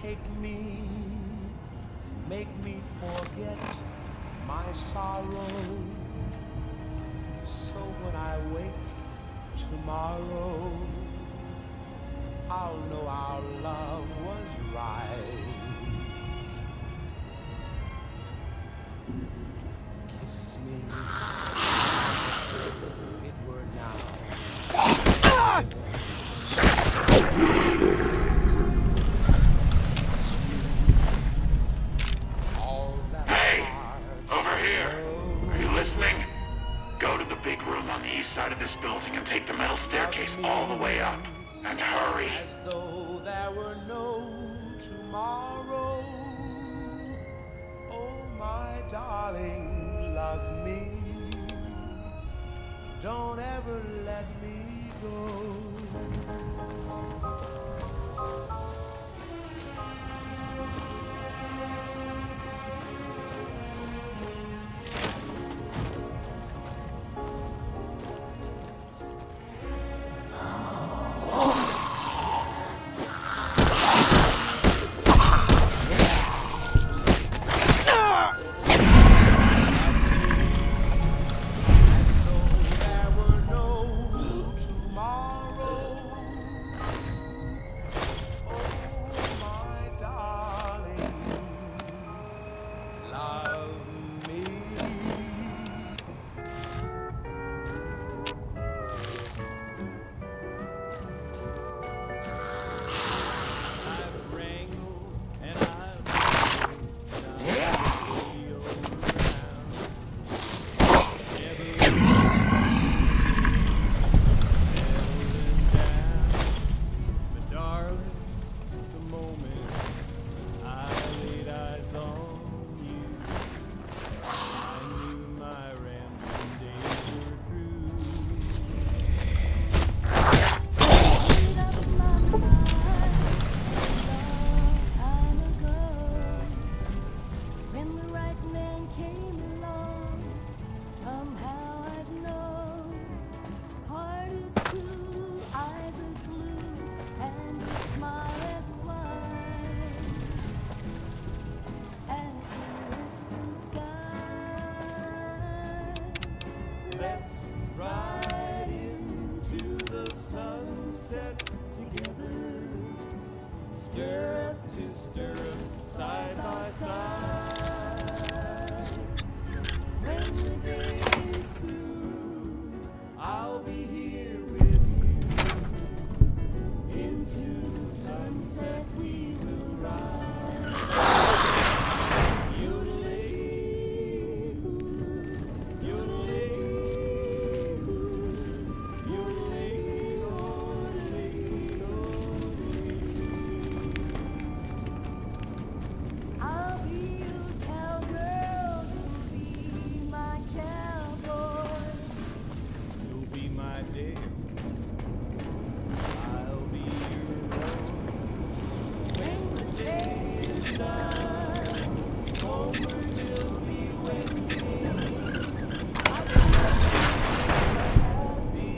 take me, make me forget my sorrow. So when I wake tomorrow, I'll know our love was right. Kiss me, it were now. Hey, over here. Are you listening? Go to the big room on the east side of this building and take the metal staircase all the way up. And hurry. As though there were no tomorrow. Oh, my darling, love me. Don't ever let me go.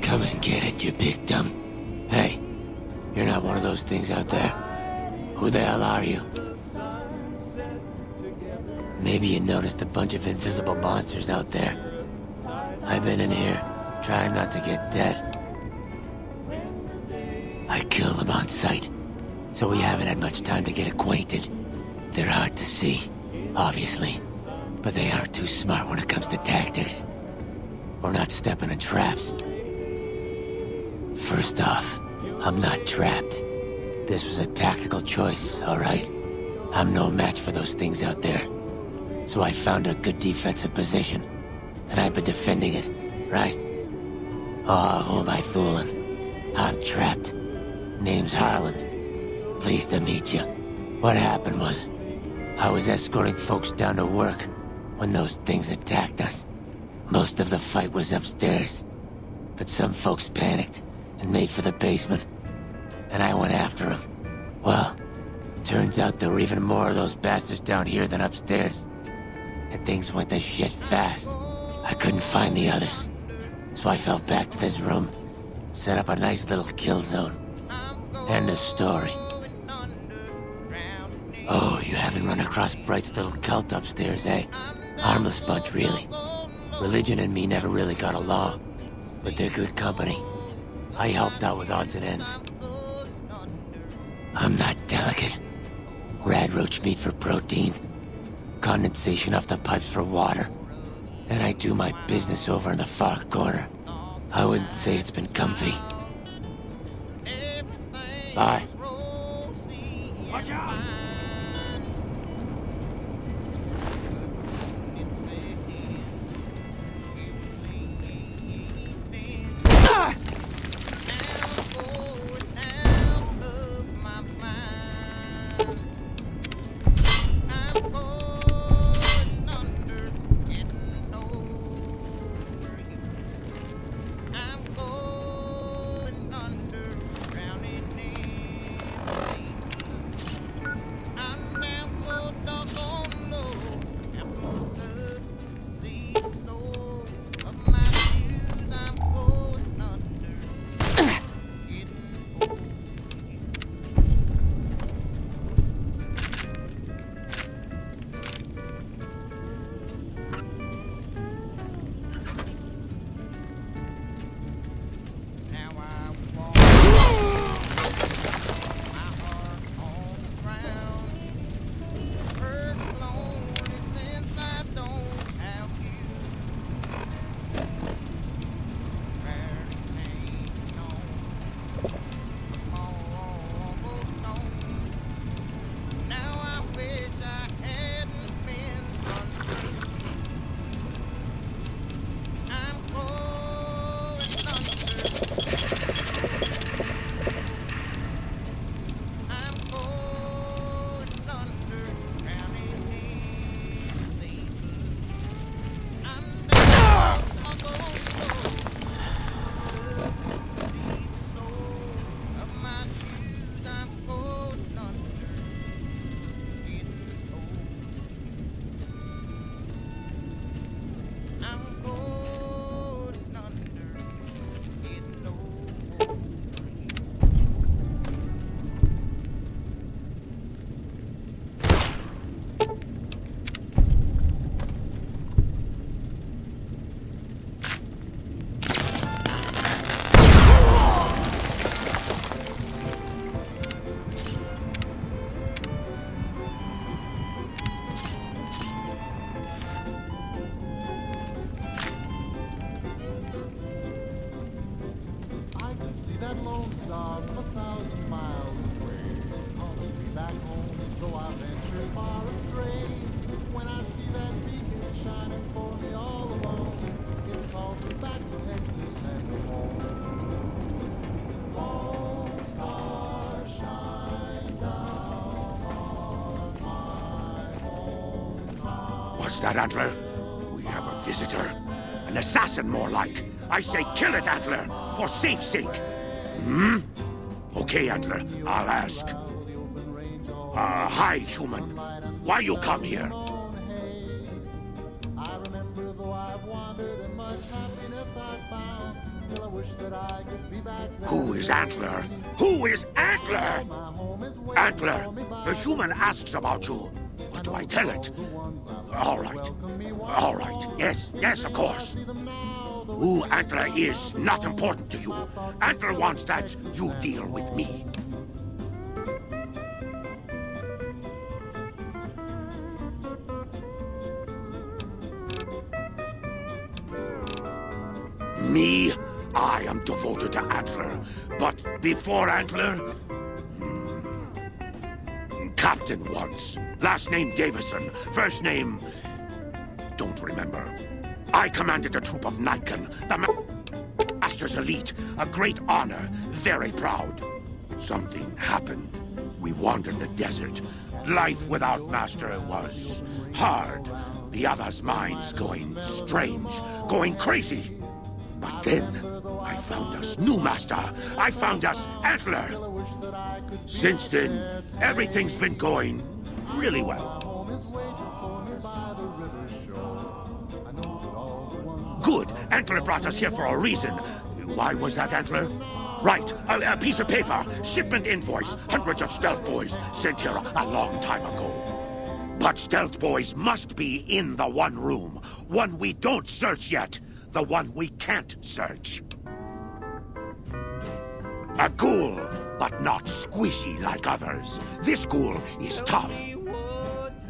Come and get it, you big dumb. Hey, you're not one of those things out there. Who the hell are you? Maybe you noticed a bunch of invisible monsters out there. I've been in here, trying not to get dead. I kill them on sight, so we haven't had much time to get acquainted. They're hard to see, obviously, but they aren't too smart when it comes to tactics. We're not stepping in traps. First off, I'm not trapped. This was a tactical choice, alright? I'm no match for those things out there. So I found a good defensive position, and I've been defending it, right? Oh, who am I fooling? I'm trapped. Name's Harlan. Pleased to meet you. What happened was, I was escorting folks down to work when those things attacked us. Most of the fight was upstairs, but some folks panicked and made for the basement, and I went after them. Well, turns out there were even more of those bastards down here than upstairs, and things went to shit fast. I couldn't find the others, so I fell back to this room, set up a nice little kill zone. End of story. and run across Bright's little cult upstairs, eh? Harmless bunch, really. Religion and me never really got along, but they're good company. I helped out with odds and ends. I'm not delicate. Radroach meat for protein. Condensation off the pipes for water. And I do my business over in the far corner. I wouldn't say it's been comfy. Bye. Watch out! that lone star from 1,000 miles away. Calling me back home as though I ventured far astray. When I see that beacon shining for me all alone, it calls me back to Texas and home. Lone star, shine down on my hometown. What's that, Antler? We have a visitor. An assassin, more like. I say kill it, Antler, for safe's sake. Hmm? Okay, Antler, I'll ask. Hi, human. Why you come here? I remember though I've wandered and much happiness I've found. Still I wish that I could be back there. Who is Antler? Who is Antler? Antler, the human asks about you. What do I tell it? All right. All right. Yes, of course. Who Antler is not important to you. Antler wants that you deal with me. Me? I am devoted to Antler. But before Antler... Captain once. Last name Davison. First name... Don't remember. I commanded a troop of Nightkin, the Master's elite. A great honor. Very proud. Something happened. We wandered the desert. Life without Master was hard. The others' minds going strange, going crazy. But then, I found us new Master. I found us Antler. Since then, everything's been going really well. Good. Antler brought us here for a reason. Why was that, Antler? Right. A piece of paper. Shipment invoice. Hundreds of stealth boys sent here a long time ago. But Stealth Boys must be in the one room. One we don't search yet. The one we can't search. A ghoul, but not squishy like others. This ghoul is tough.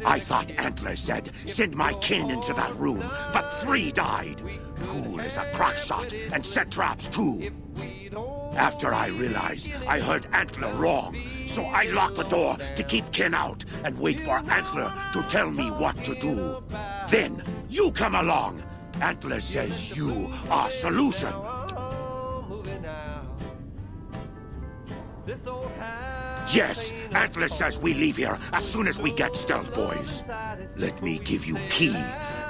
I thought Antler said, send my kin into that room, but 3 died. Ghoul is a crack shot and set traps too. After I realized I heard Antler wrong, so I locked the door to keep kin out and wait for Antler to tell me what to do. Then, you come along. Antler says you are solution. Yes, Antler says we leave here as soon as we get Stealth Boys. Let me give you key.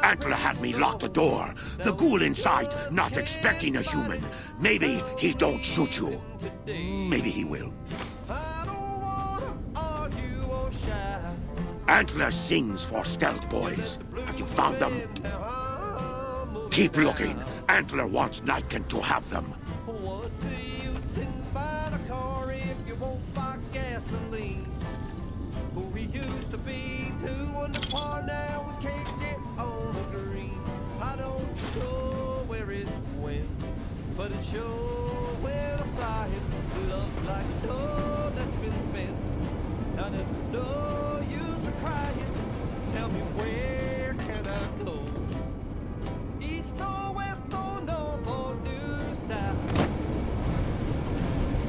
Antler had me lock the door. The ghoul inside not expecting a human. Maybe he don't shoot you. Maybe he will. Antler sings for Stealth Boys. Have you found them? Keep looking. Antler wants Nightkin to have them. What's the use in buying a car if you won't buy gasoline? We used to be 2 on the par, now we can't get on the green. I don't know where it went, but it sure went a flying. Love like dough that's been spent. Now there's no use of crying. Tell me, where can I go? East or west or north or due south?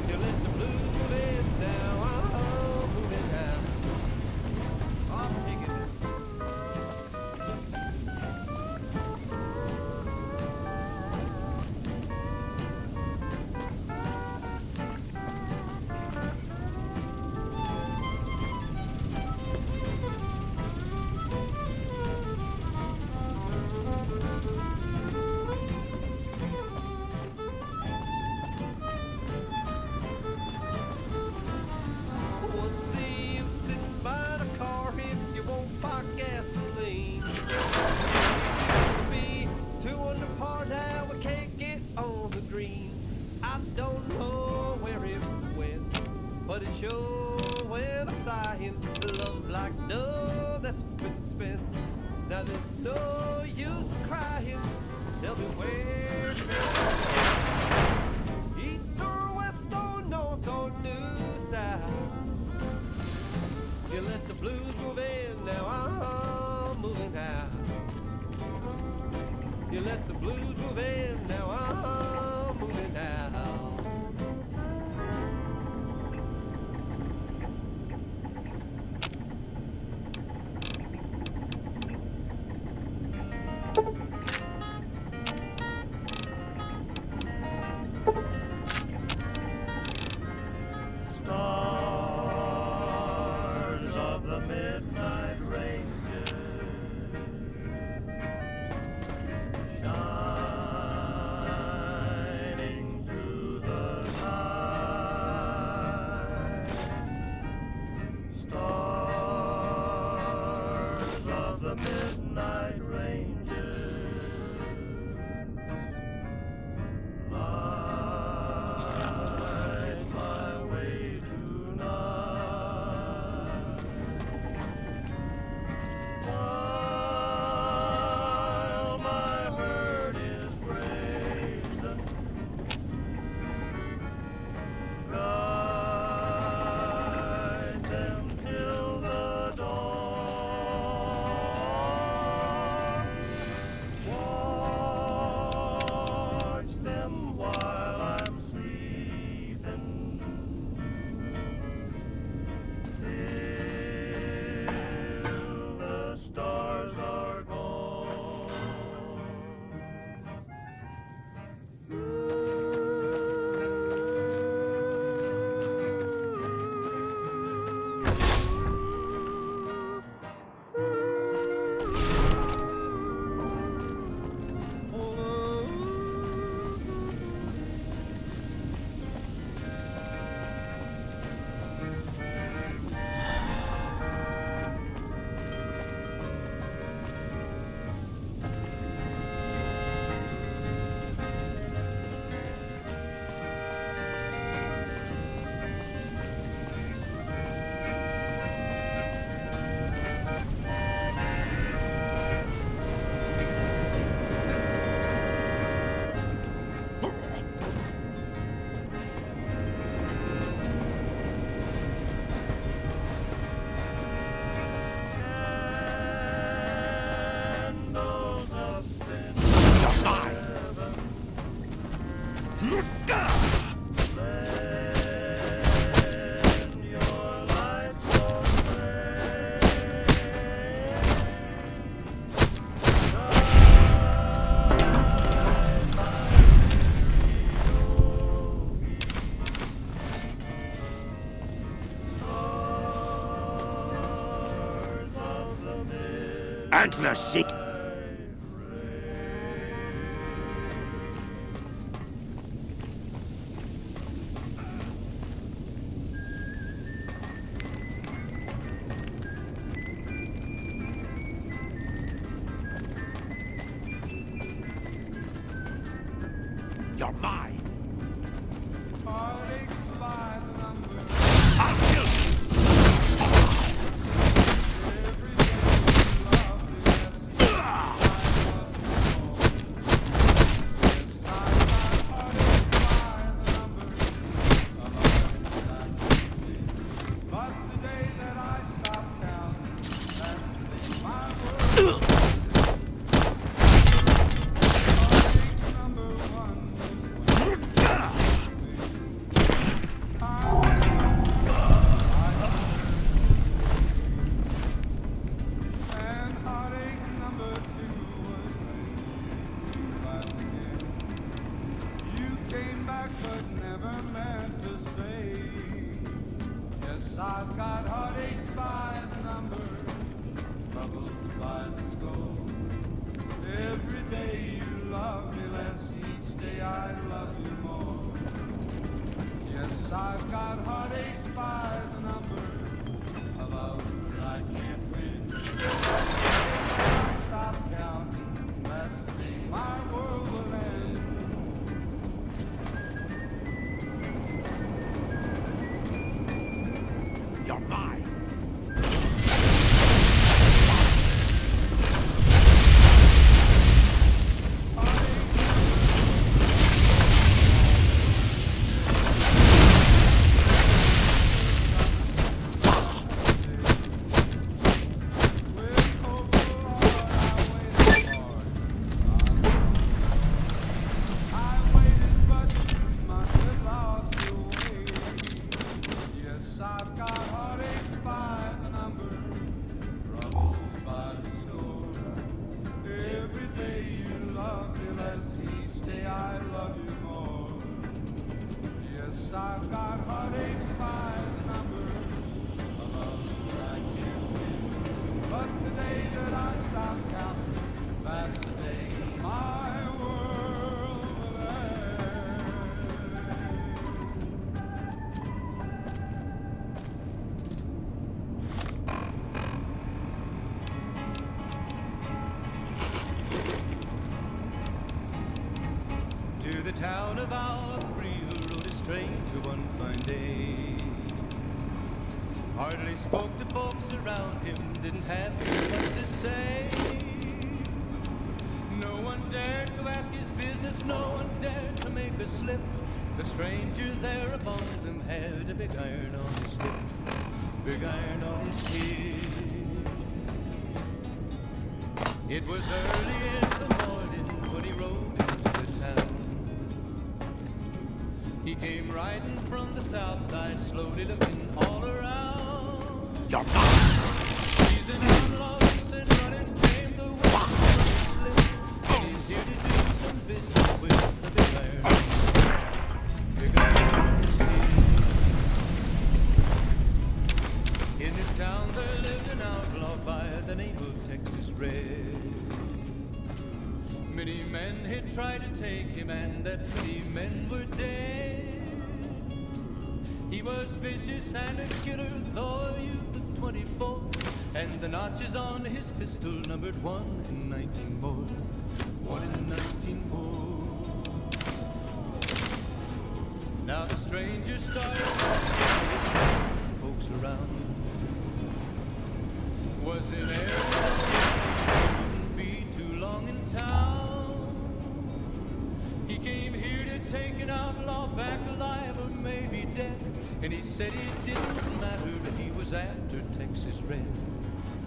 You let the blues move in now, I'm moving out. I'm taking it. What's the use in buying a car if you won't buy gasoline? Be 2 under par, now we can't get on the green. I don't know where it went, but it sure went a flying. Love's like dough that's been spent. Now there's no use of crying. Tell me, where can I go? East or west or north or due south? You let the blues move in, now I'm moving out. You let the blues move in, now I'm moving out. Stars of the Midnight Rangers, shine your lights for Antler Seek. You're mine. I'll kill you. I've got heartaches by the number, troubles by the score. Every day you love me less, each day I love you more. Yes, I've got heartaches by the number, a love that I can't win. I stop counting, that's the day my world will end. You're mine. I've got heartaches by the number, troubles by the score. Every day you love me less, each day I love you more. Yes, I've got heartaches by the number, a love that I can't win. But the day that I stop counting, that's the day my world will end. To the town of our Friel rode a stranger one fine day. Hardly spoke to folks around him, didn't have much to say. No one dared to ask his business, no one dared to make a slip. The stranger there among them had a big iron on his hip, big iron on his hip. It was early in the morning when he rode into the town. He came riding from the south side, slowly looking all around. You're mine. He's an outlaw, and running came the way. And he's here to do some business with the big iron. Big iron on his head. In this town there lived an outlaw by the name of Texas Red. Many men had tried to take him, and that many men were dead. He was vicious and a killer, though a youth of 24, and the notches on his pistol numbered 1 in 19 more, 1 in 19 more. Now the stranger started talking, folks around him. Was in air, wouldn't be too long in town. He came here to take an outlaw back alive or maybe dead. And he said it didn't matter that he was after Texas Red,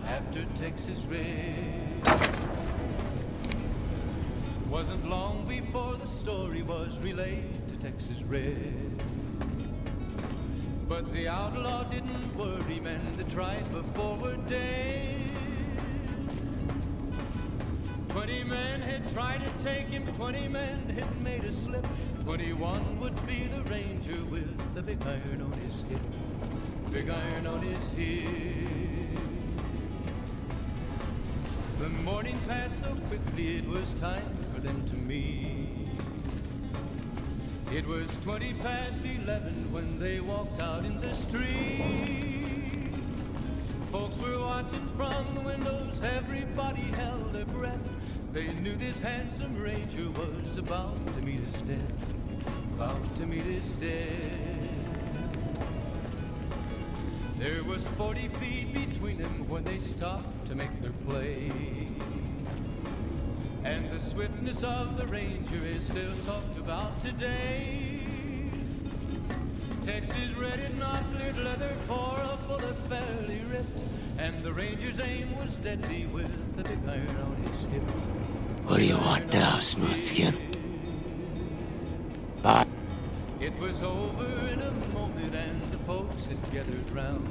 after Texas Red. Wasn't long before the story was relayed to Texas red. But the outlaw didn't worry, men that tried before were dead. 20 men had tried to take him, 20 men had made a slip. 21 would be the ranger with the big iron on his hip. Big iron on his hip. The morning passed so quickly, it was time for them to meet. It was 20 past 11 when they walked out in the street. Folks were watching from the windows, everybody held their breath. They knew this handsome ranger was about to meet his death, about to meet his death. There was 40 feet between them when they stopped to make their play. And the swiftness of the ranger is still talked about today. Texas red had not cleared leather for a bullet fairly ripped, and the ranger's aim was deadly with the big iron on his hip. What do you want now, Smoothskin? Bye. It was over in a moment and the folks had gathered round.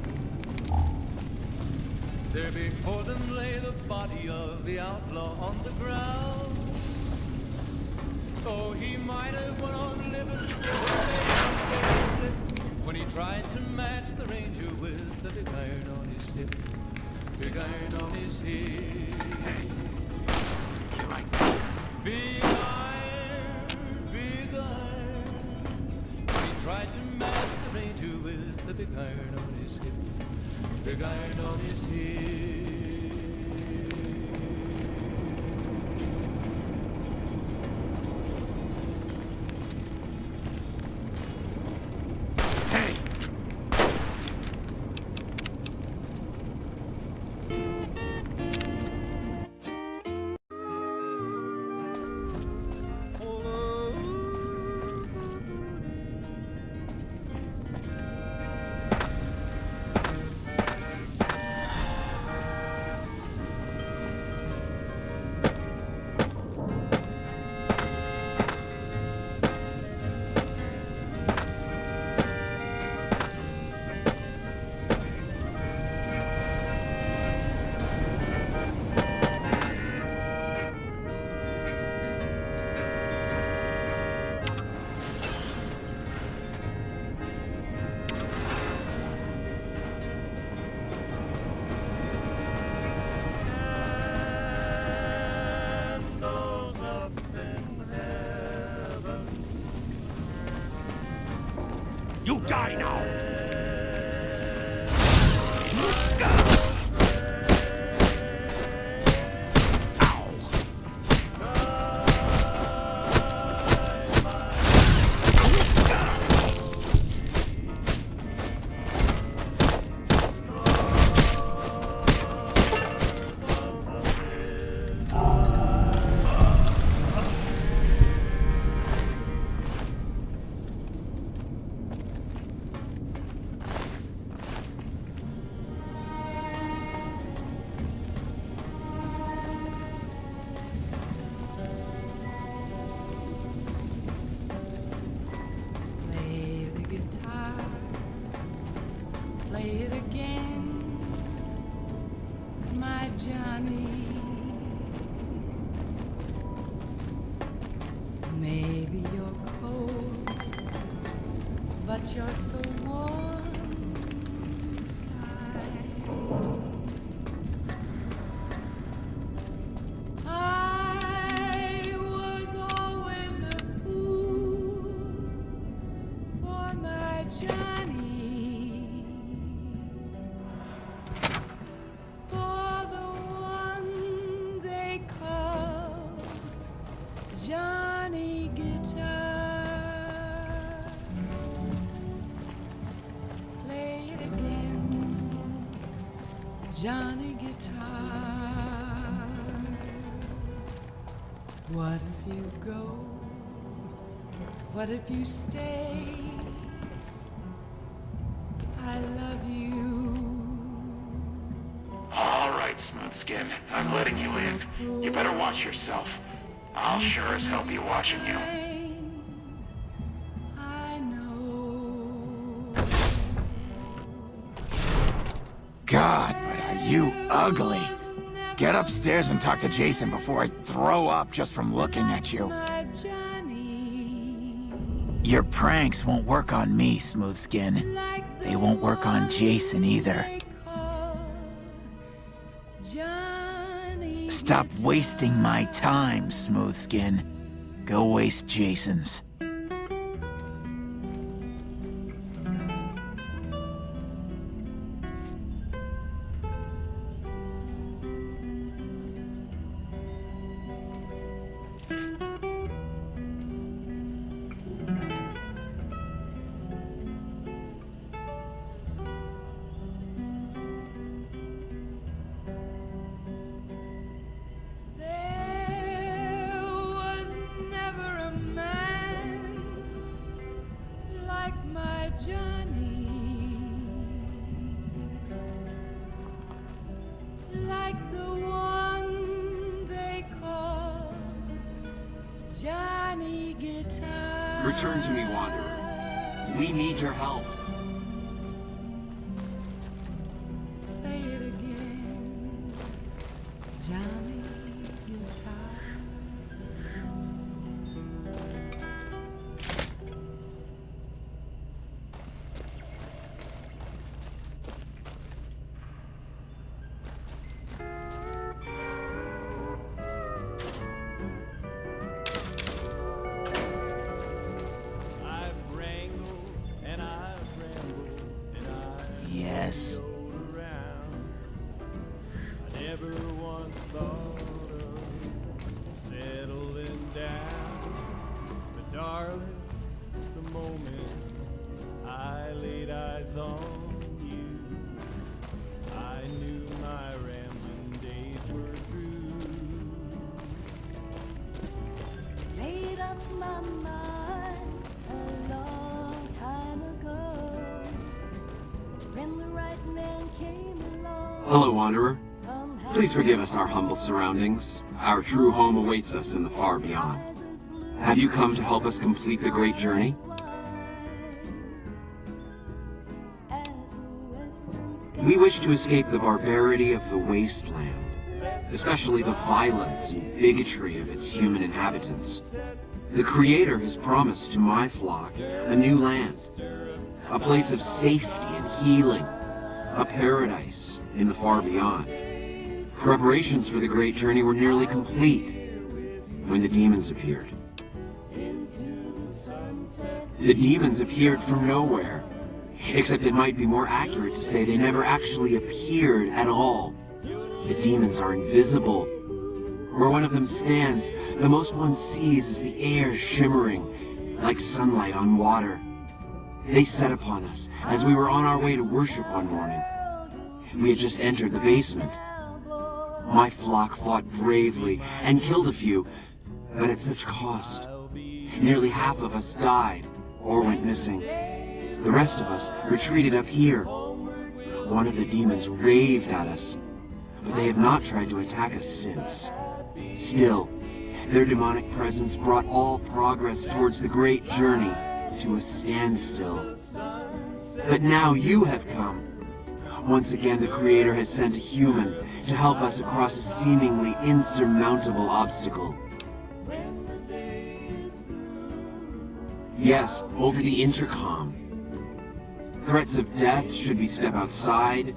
There before them lay the body of the outlaw on the ground. Oh, he might have went on living when he tried to match the ranger with the big iron on his hip. Big iron on his hip. Hey, you're right. Big iron, big iron. When he tried to match the ranger with the big iron on his hip. Big iron on his hip. You die now! Play it again, my Johnny. Maybe you're cold, but you're so warm inside. I was always a fool for my Johnny. Johnny Guitar, play it again, Johnny Guitar. What if you go? What if you stay? I love you. All right, Smoothskin. I'm letting you in. You better watch yourself. I'll sure as hell be watching you. God, but are you ugly. Get upstairs and talk to Jason before I throw up just from looking at you. My Johnny, Your pranks won't work on me, Smooth Skin. like the They won't work on Jason either. they call Johnny. Stop wasting my time, Smooth Skin. Go waste Jason's. There was never a man like my Johnny, like the one they call Johnny Guitar. Return to me, Wanderer. We need your help. Play it again, Johnny Guitar. I've wrangled and I've rambled and I've Yes. rode around. I never once thought of settling down. But darling, the moment I laid eyes on you, I knew my rambling days were through. Made up my mind a long time ago. When the right man came along. Hello, Wanderer. Somehow Please forgive us our humble surroundings. Our true home awaits us in the far beyond. Have you come to help us complete the great journey? as a western sky. We wish to escape the barbarity of the wasteland, especially the violence and bigotry of its human inhabitants. The Creator has promised to my flock a new land, a place of safety and healing, a paradise in the far beyond. Preparations for the great journey were nearly complete when the demons appeared. The demons appeared from nowhere, except it might be more accurate to say they never actually appeared at all. The demons are invisible. Where one of them stands, the most one sees is the air shimmering like sunlight on water. They set upon us as we were on our way to worship one morning. We had just entered the basement. My flock fought bravely and killed a few, but at such cost. Nearly half of us died or went missing. The rest of us retreated up here. One of the demons raved at us, but they have not tried to attack us since. Still, their demonic presence brought all progress towards the great journey to a standstill. But now you have come. Once again, the Creator has sent a human to help us across a seemingly insurmountable obstacle. Yes, over the intercom. Threats of death should we step outside.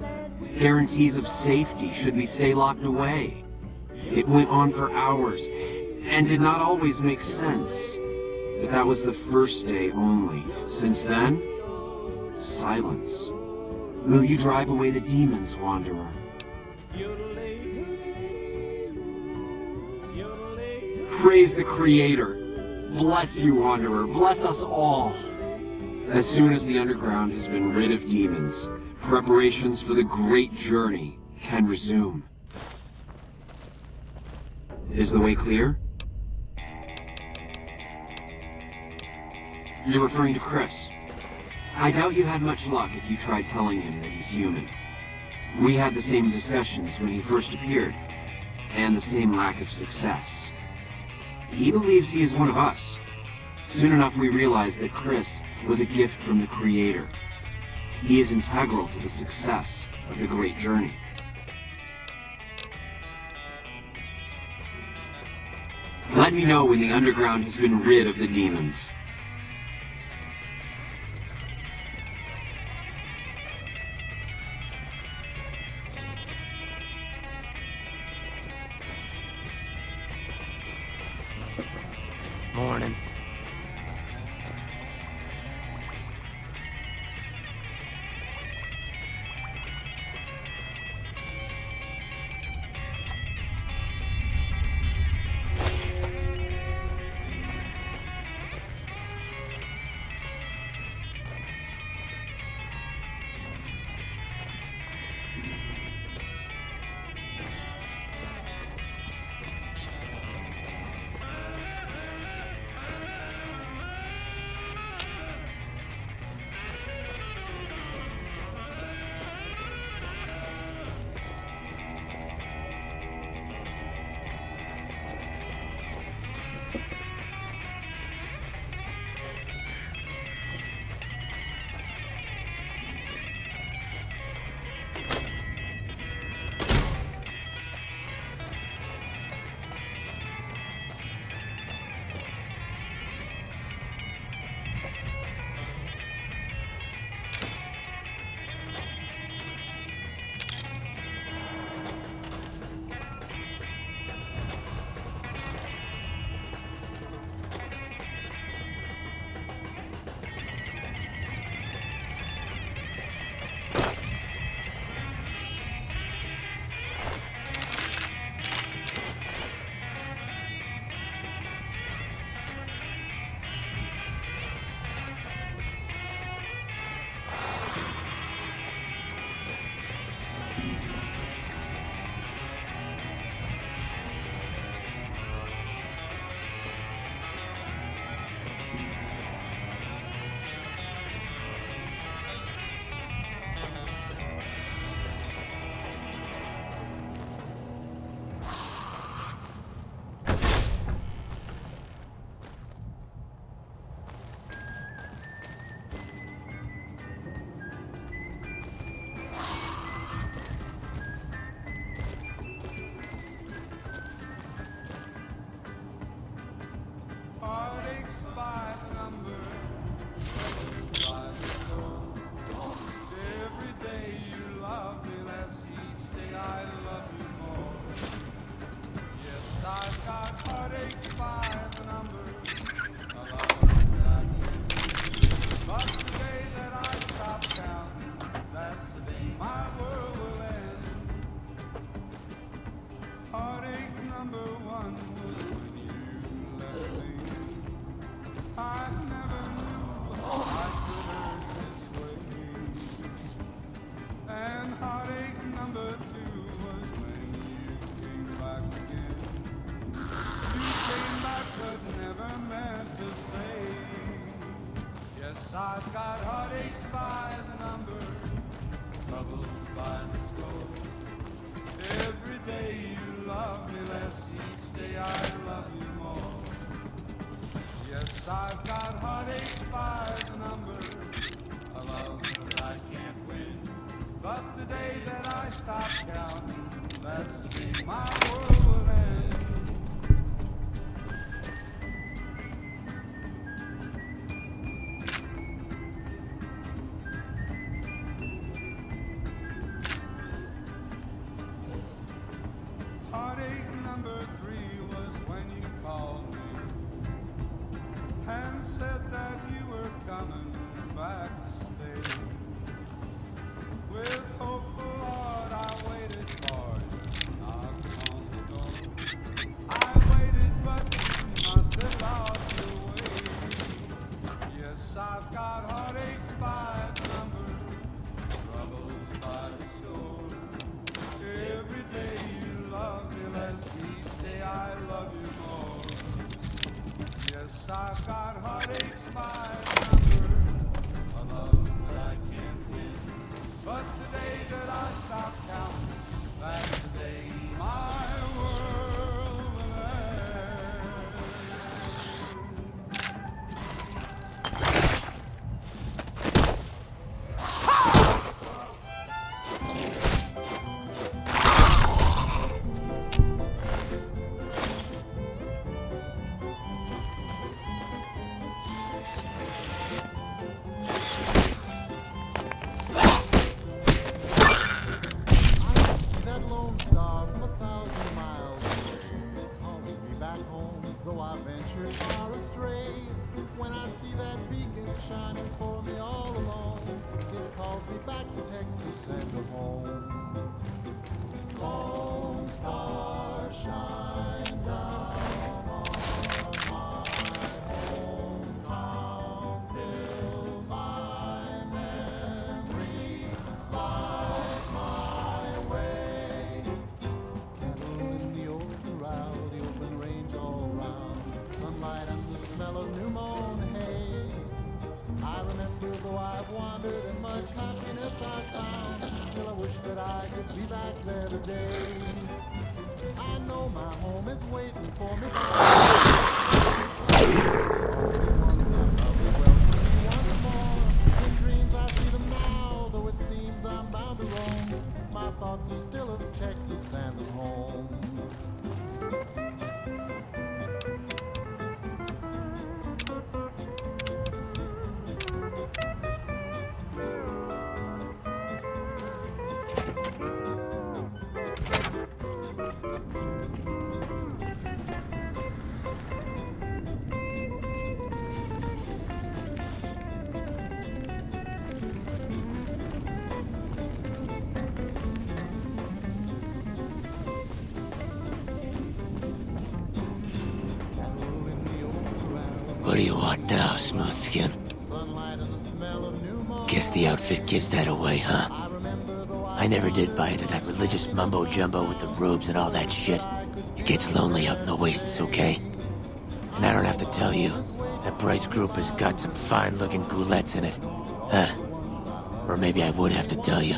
Guarantees of safety should we stay locked away. It went on for hours and did not always make sense. But that was the first day only. Since then, silence. Will you drive away the demons, Wanderer? Praise the Creator. Bless you, Wanderer. Bless us all. As soon as the underground has been rid of demons, preparations for the great journey can resume. Is the way clear? You're referring to Chris. I doubt you had much luck if you tried telling him that he's human. We had the same discussions when he first appeared, and the same lack of success. He believes he is one of us. Soon enough we realized that Chris was a gift from the Creator. He is integral to the success of the Great Journey. Let me know when the underground has been rid of the demons. Morning. I've got heartaches by the number, troubles by the score. Every day you love me less, each day I love you more. Yes, I've got heartaches by the number, a love that I can't win. But the day that I stop counting, that's the day my world will end. Heartache number 3 was when you called me and said that you were coming for me all alone. It calls me back to Texas and to home. Lone star shine down on my hometown, fill my memory, light my way. Cattle in the old corral, the open range all round, sunlight and the smell of new mown hay. I remember though I've wandered and much happiness I found, still I wish that I could be back there today. I know my home is waiting for me. All the ones I love will welcome me once more. In dreams I see them now, though it seems I'm bound to roam. My thoughts are still of Texas and of home. What do you want now, Smoothskin? Sunlight and the smell of new mown. Guess the outfit gives that away, huh? I remember though I never did buy into that religious mumbo-jumbo with the robes and all that shit. It gets lonely out in the wastes, okay? And I don't have to tell you, that Bright's group has got some fine-looking goulettes in it. Huh? Or maybe I would have to tell you.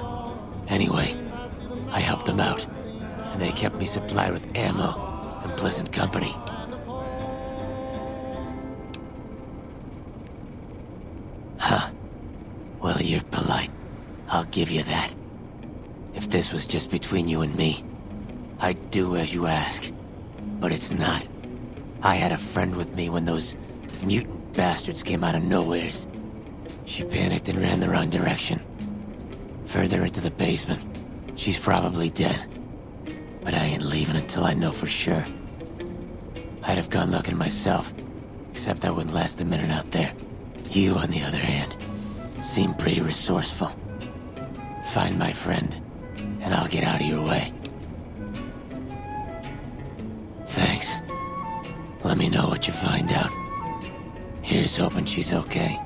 Anyway, I helped them out, and they kept me supplied with ammo and pleasant company. Huh. Well, you're polite. I'll give you that. If this was just between you and me, I'd do as you ask. But it's not. I had a friend with me when those mutant bastards came out of nowheres. She panicked and ran the wrong direction. Further into the basement. She's probably dead. But I ain't leaving until I know for sure. I'd have gone looking myself, except I wouldn't last a minute out there. You, on the other hand, seem pretty resourceful. Find my friend, and I'll get out of your way. Thanks. Let me know what you find out. Here's hoping she's okay.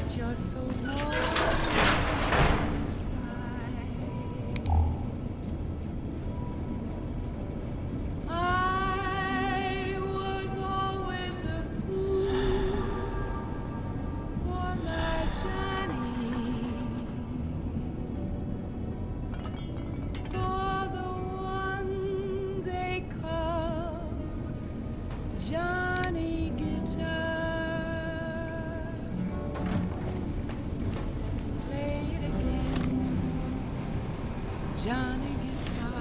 but you're so warm inside. I was always a fool for my Johnny, for the one they call Johnny Guitar. Play it again, Johnny Guitar.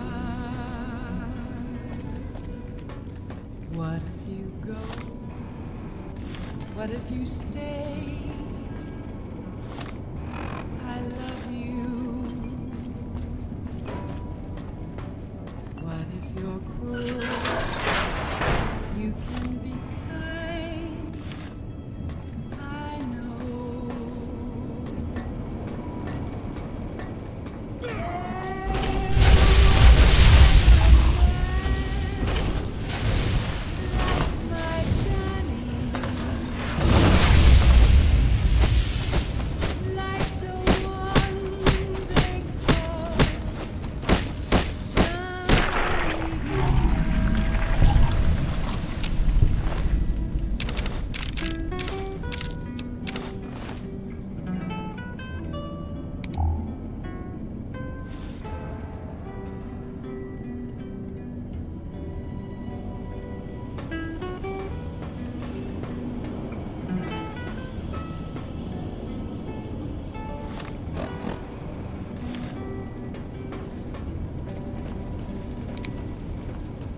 What if you go? What if you stay? I love you. What if you're cruel? You can be kind. I know. My Johnny, like the one they call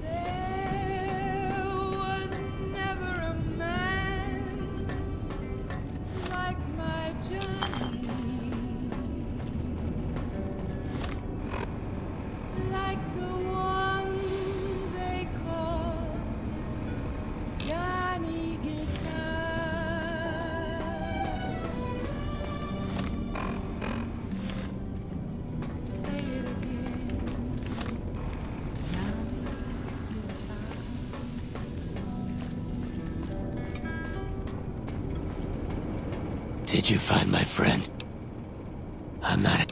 There was never a man like my Johnny, like the one they call Johnny Guitar. Play it again, Johnny Guitar. Did you find my friend? I'm not a...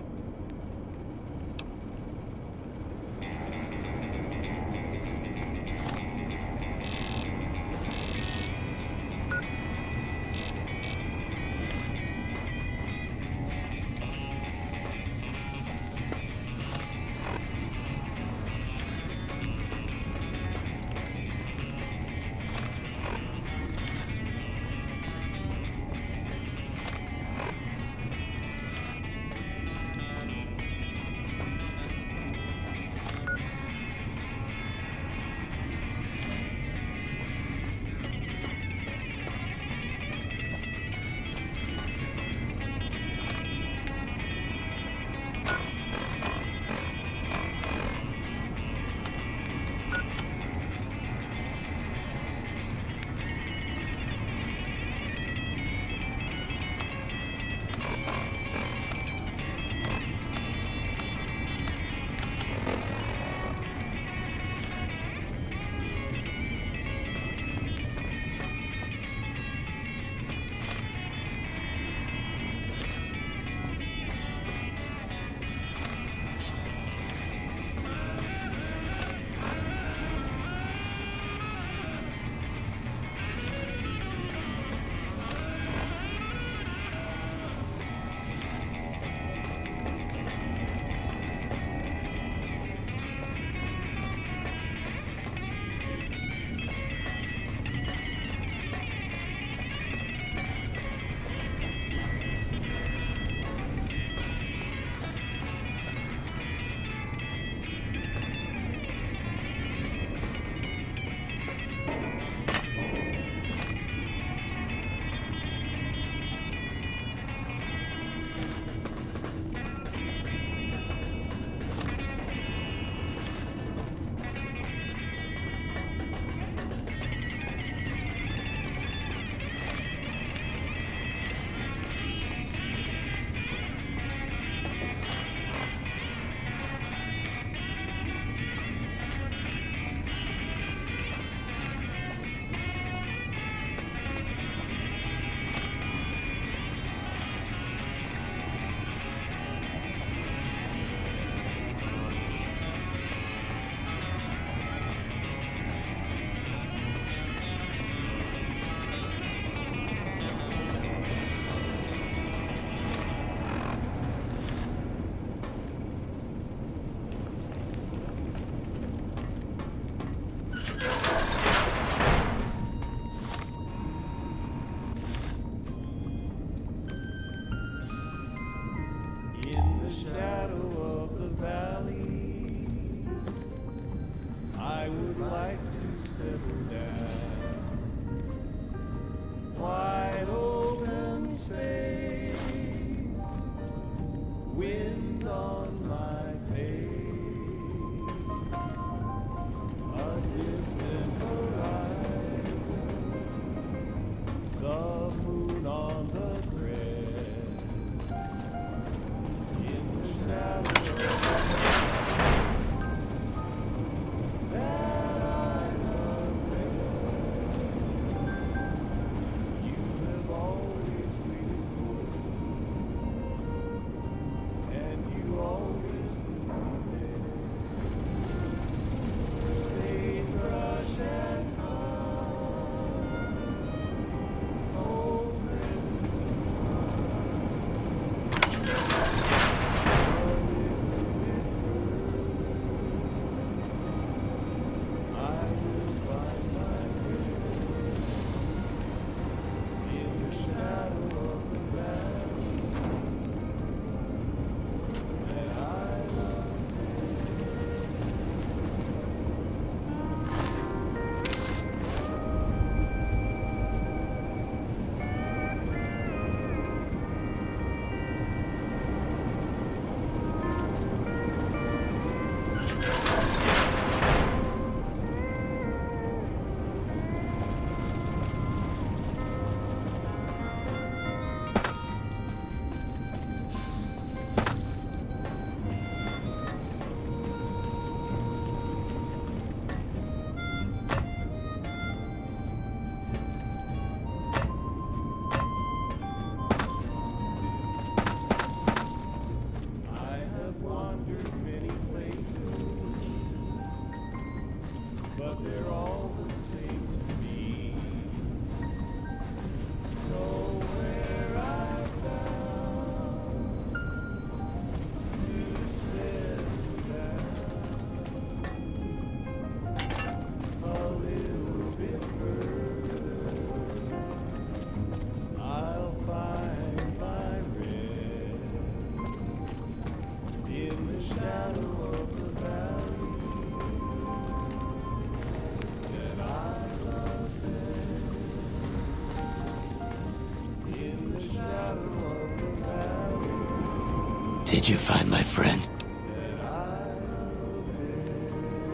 Did you find my friend?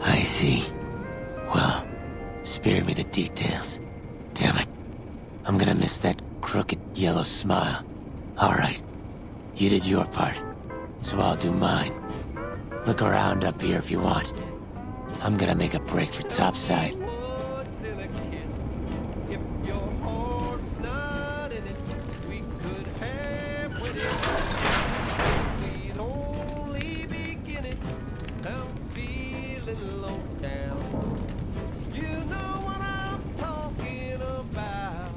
I see. Well, spare me the details. Damn it. I'm gonna miss that crooked yellow smile. Alright. You did your part, so I'll do mine. Look around up here if you want. I'm gonna make a break for topside. What's in a kid? If your heart's not in it, we could have with it. We'd only begin it. I'm feeling low down. You know what I'm talking about.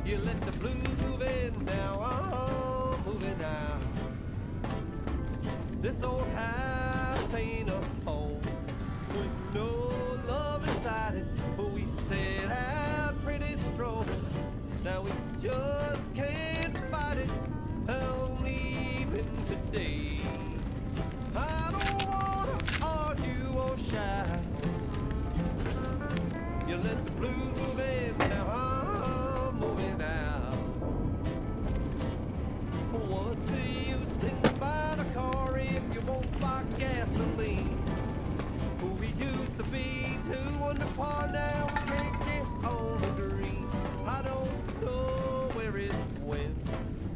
You let the blues move in, now I'm moving out. This old house ain't a home with no love inside it, but we set out pretty strong. Now we just can't fight it. I'm leaving today. I don't wanna argue or shy. You let the blues move in, now I'm moving out. What's the use in buying a car if you won't buy gasoline? Who we used to be, 2 under par, now we can't get on the green. I don't know where it went,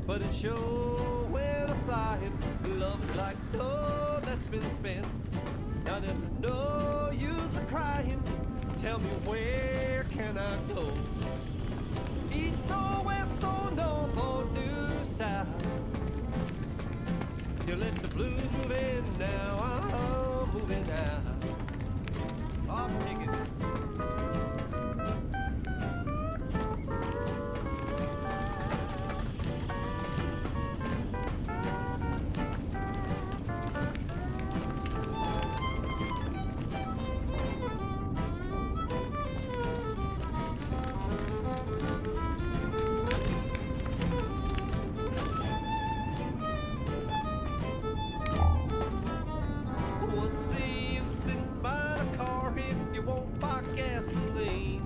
but it sure went a-flying. Love's like dough that's been spent. Now there's no use of crying. Tell me, where can I go? East or west or north or due south? You let the blues move in, now I'm moving out. I'll take it. What's the use in buying a car if you won't buy gasoline?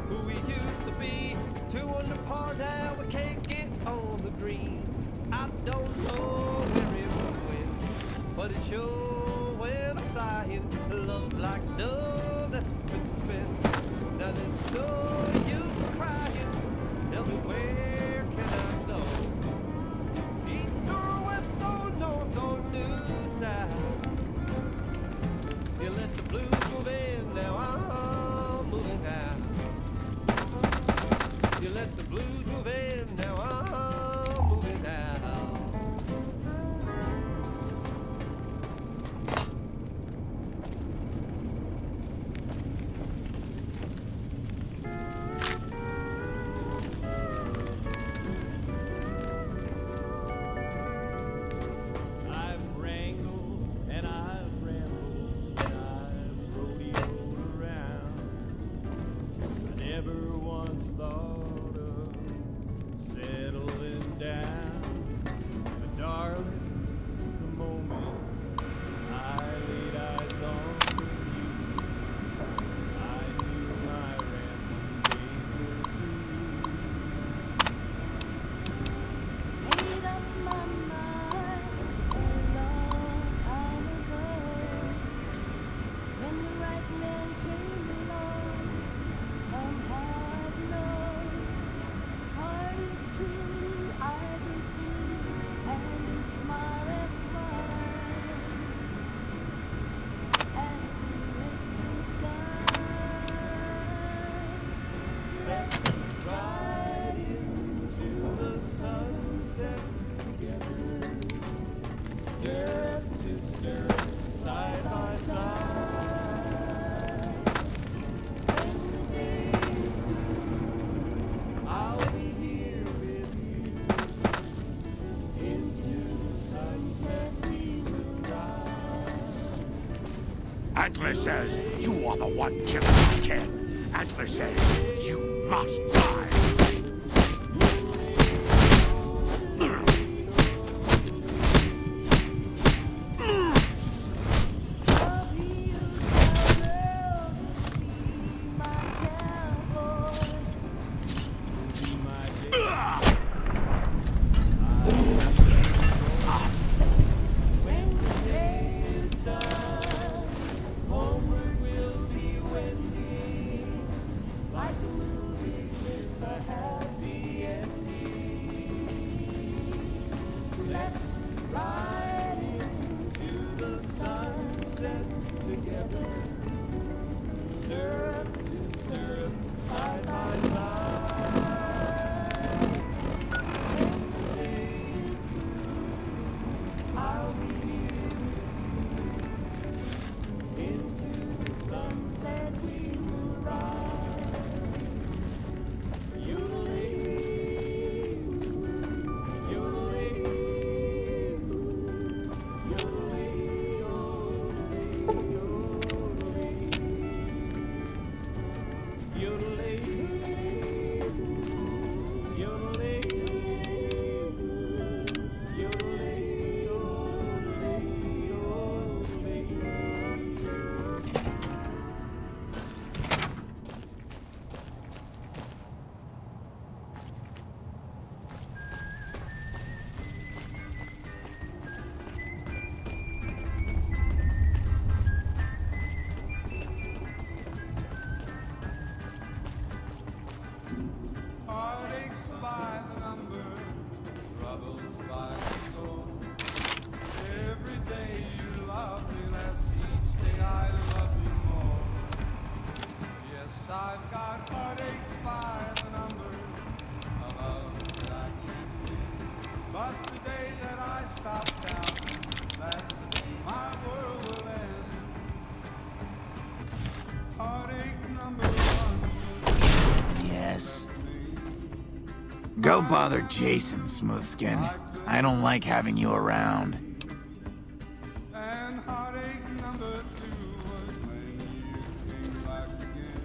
Who we used to be, 2 under par, now we can't get on the green. I don't know where it went, but it sure went a-flying. Love's like dough that's been spent. Now there's no use of crying. Tell me, where can I go? East or west or north or due south? You let the blues move in, now I'm moving out. You let the blues move in, now I'm moving out. I've wrangled and I've rambled and I've rodeoed around. I never once thought of settling down. But darling, the moment I laid eyes on you, I knew my rambling days were through. Made up my mind a long time ago. When the right man came along, somehow I'd know. Heart is true, eyes is blue, and his smile as bright as the western sky. Let's ride into the sunset together, stirrup to stirrup, side by side. When the day's through, I'll be here with you. Into the sunset we will ride. Antler says you are the one killing my kin. Antler says you must die. I'll be your cowgirl, be my cowboy. See my day. Heartaches by the number, troubles by the score. Every day you love me less, each day I love you more. Yes, I've got heartaches by the number, a love that I can't win. But the day that I stop counting, that's the day my world will end. Heartache number one. Yes. Go bother Jason, Smoothskin. I don't like having you around. And heartache number two was when you came back again.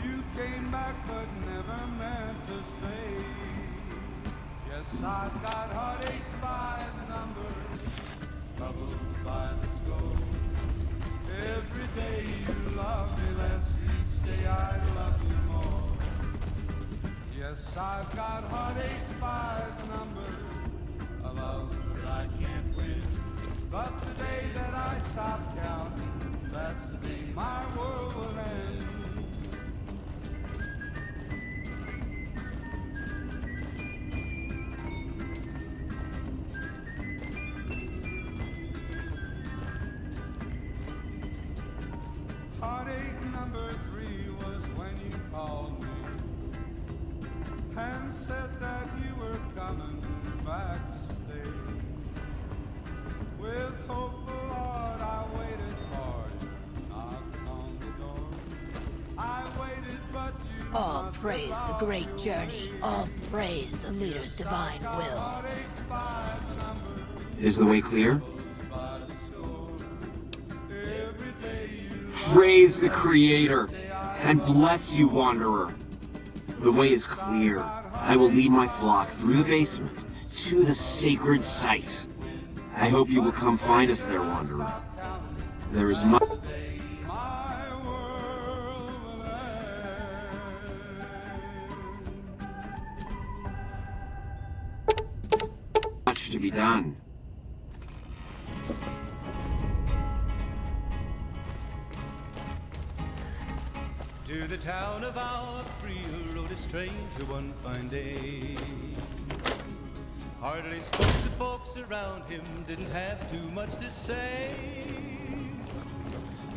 You came back but never meant to stay. Yes, I've got heartaches by the number, troubles by the score. Every day you love me less, each day I love you more. Yes, I've got heartaches by the number, a love that I can't win. But the day that I stop counting, that's the day my world will end. Heartache number three was when you called me and said that you were coming back to stay. With hopeful heart I waited for you, knocked on the door. I waited but you All must praise have the great lost journey. your All praise the leader's divine will. heartaches by the number, Is the way clear? by the score. Every day you Praise the Creator, and bless you, Wanderer. The way is clear. I will lead my flock through the basement to the sacred site. I hope you will come find us there, Wanderer. There is much my world will end. to be done. To the town of our Priel rode a stranger one fine day. Hardly spoke to folks around him, didn't have too much to say.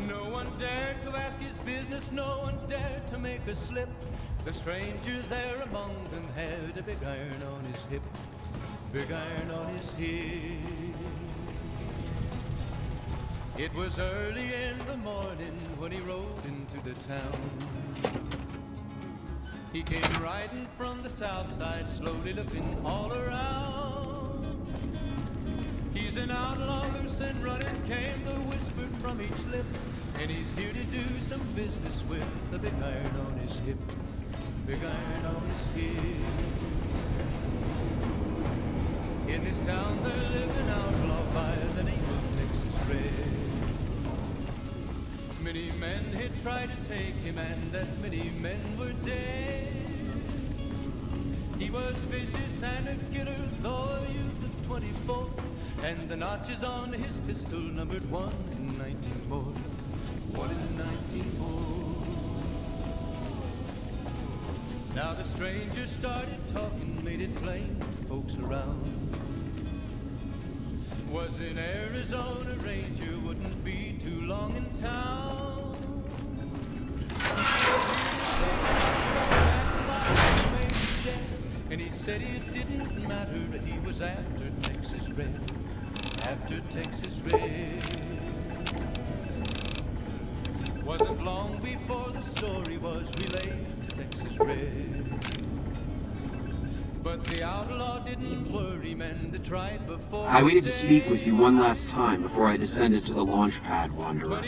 No one dared to ask his business, no one dared to make a slip. The stranger there among them had a big iron on his hip, big iron on his hip. It was early in the morning when he rode into the town. He came riding from the south side, slowly looking all around. He's an outlaw, loose and running, came the whisper from each lip. And he's here to do some business with the big iron on his hip, big iron on his hip. In this town there lived an outlaw by the name of Texas Red. Many men had tried to take him, and as many men were dead. He was vicious and a killer, though a youth of 24, and the notches on his pistol numbered 1 in 19 more, 1 in 19 more. Now the stranger started talking, made it plain to folks around. Was an Arizona Ranger, wouldn't be too long in town. And he said it didn't matter that he was after Texas Red, after Texas Red. Wasn't long before the story was relayed to Texas Red. But the outlaw didn't worry, men that tried before. I waited to speak with you one last time before I descended to the launch pad, Wanderer.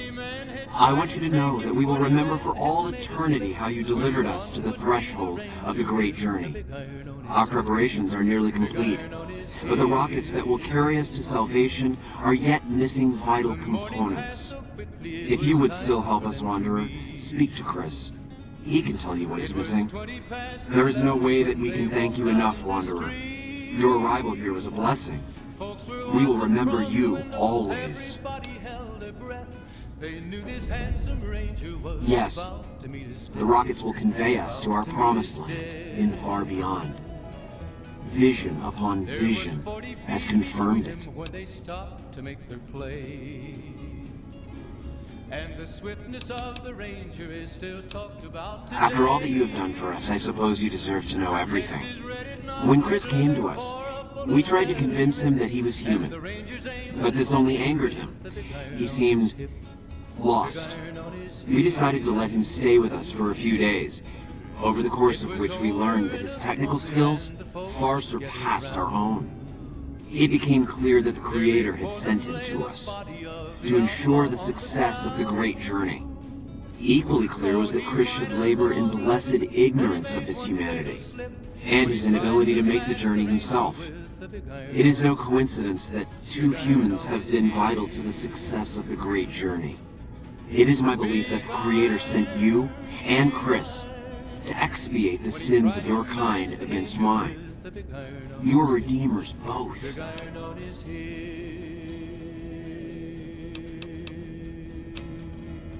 I want you to know that we will remember for all eternity how you delivered us to the threshold of the great journey. Our preparations are nearly complete, but the rockets that will carry us to salvation are yet missing vital components. If you would still help us, Wanderer, speak to Chris. He can tell you what is missing. There is no way that we can thank you enough, Wanderer. Your arrival here was a blessing. We will remember you always. Yes, the rockets will convey us to our promised land in the far beyond. Vision upon vision has confirmed it. After all that you have done for us, I suppose you deserve to know everything. When Chris came to us, we tried to convince him that he was human, but this only angered him. He seemed lost. We decided to let him stay with us for a few days, over the course of which we learned that his technical skills far surpassed our own. It became clear that the Creator had sent him to us to ensure the success of the great journey. Equally clear was that Chris should labor in blessed ignorance of his humanity and his inability to make the journey himself. It is no coincidence that two humans have been vital to the success of the great journey. It is my belief that the Creator sent you and Chris to expiate the sins of your kind against mine. Your redeemers both.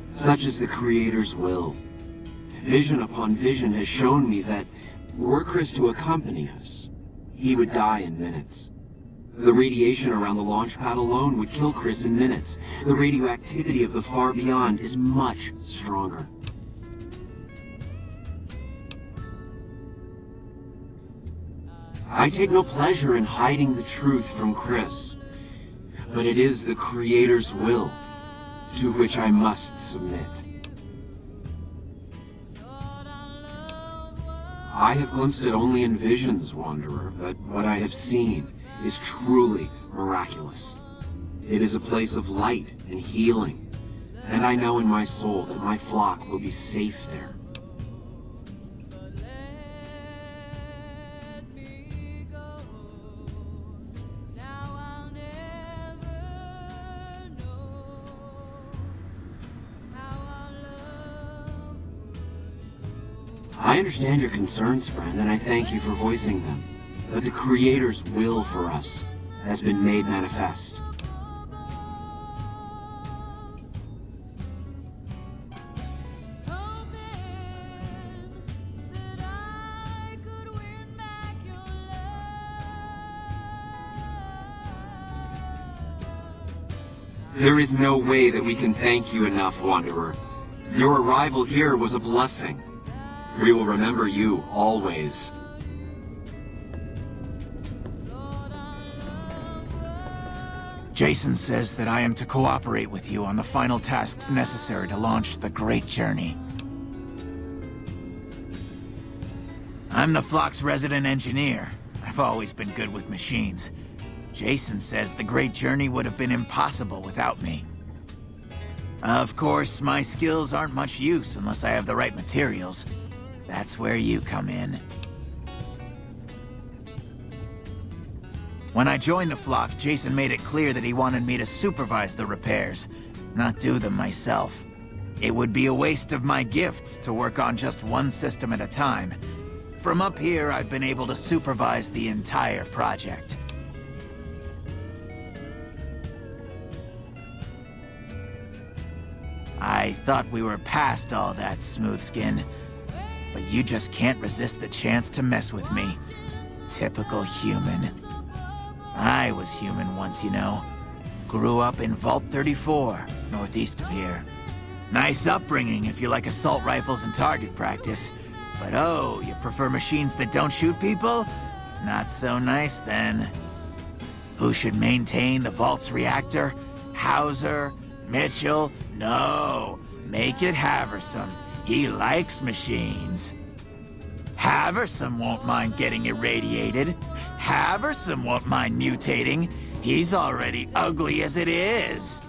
Such is the Creator's will. Vision upon vision has shown me that were Chris to accompany us, he would die in minutes. The radiation around the launch pad alone would kill Chris in minutes. The radioactivity of the far beyond is much stronger. I take no pleasure in hiding the truth from Chris, but it is the Creator's will to which I must submit. I have glimpsed it only in visions, Wanderer, but what I have seen is truly miraculous. It is a place of light and healing, and I know in my soul that my flock will be safe there. I understand your concerns, friend, and I thank you for voicing them. But the Creator's will for us has been made manifest. There is no way that we can thank you enough, Wanderer. Your arrival here was a blessing. We will remember you always. Jason says that I am to cooperate with you on the final tasks necessary to launch the Great Journey. I'm the flock's resident engineer. I've always been good with machines. Jason says the Great Journey would have been impossible without me. Of course, my skills aren't much use unless I have the right materials. That's where you come in. When I joined the flock, Jason made it clear that he wanted me to supervise the repairs, not do them myself. It would be a waste of my gifts to work on just one system at a time. From up here, I've been able to supervise the entire project. I thought we were past all that, Smoothskin. But you just can't resist the chance to mess with me. Typical human. I was human once, you know. Grew up in Vault 34, northeast of here. Nice upbringing if you like assault rifles and target practice. But oh, you prefer machines that don't shoot people? Not so nice then. Who should maintain the Vault's reactor? Hauser? Mitchell? No. Make it Haversam. He likes machines. Haversam won't mind getting irradiated. Haversam won't mind mutating. He's already ugly as it is.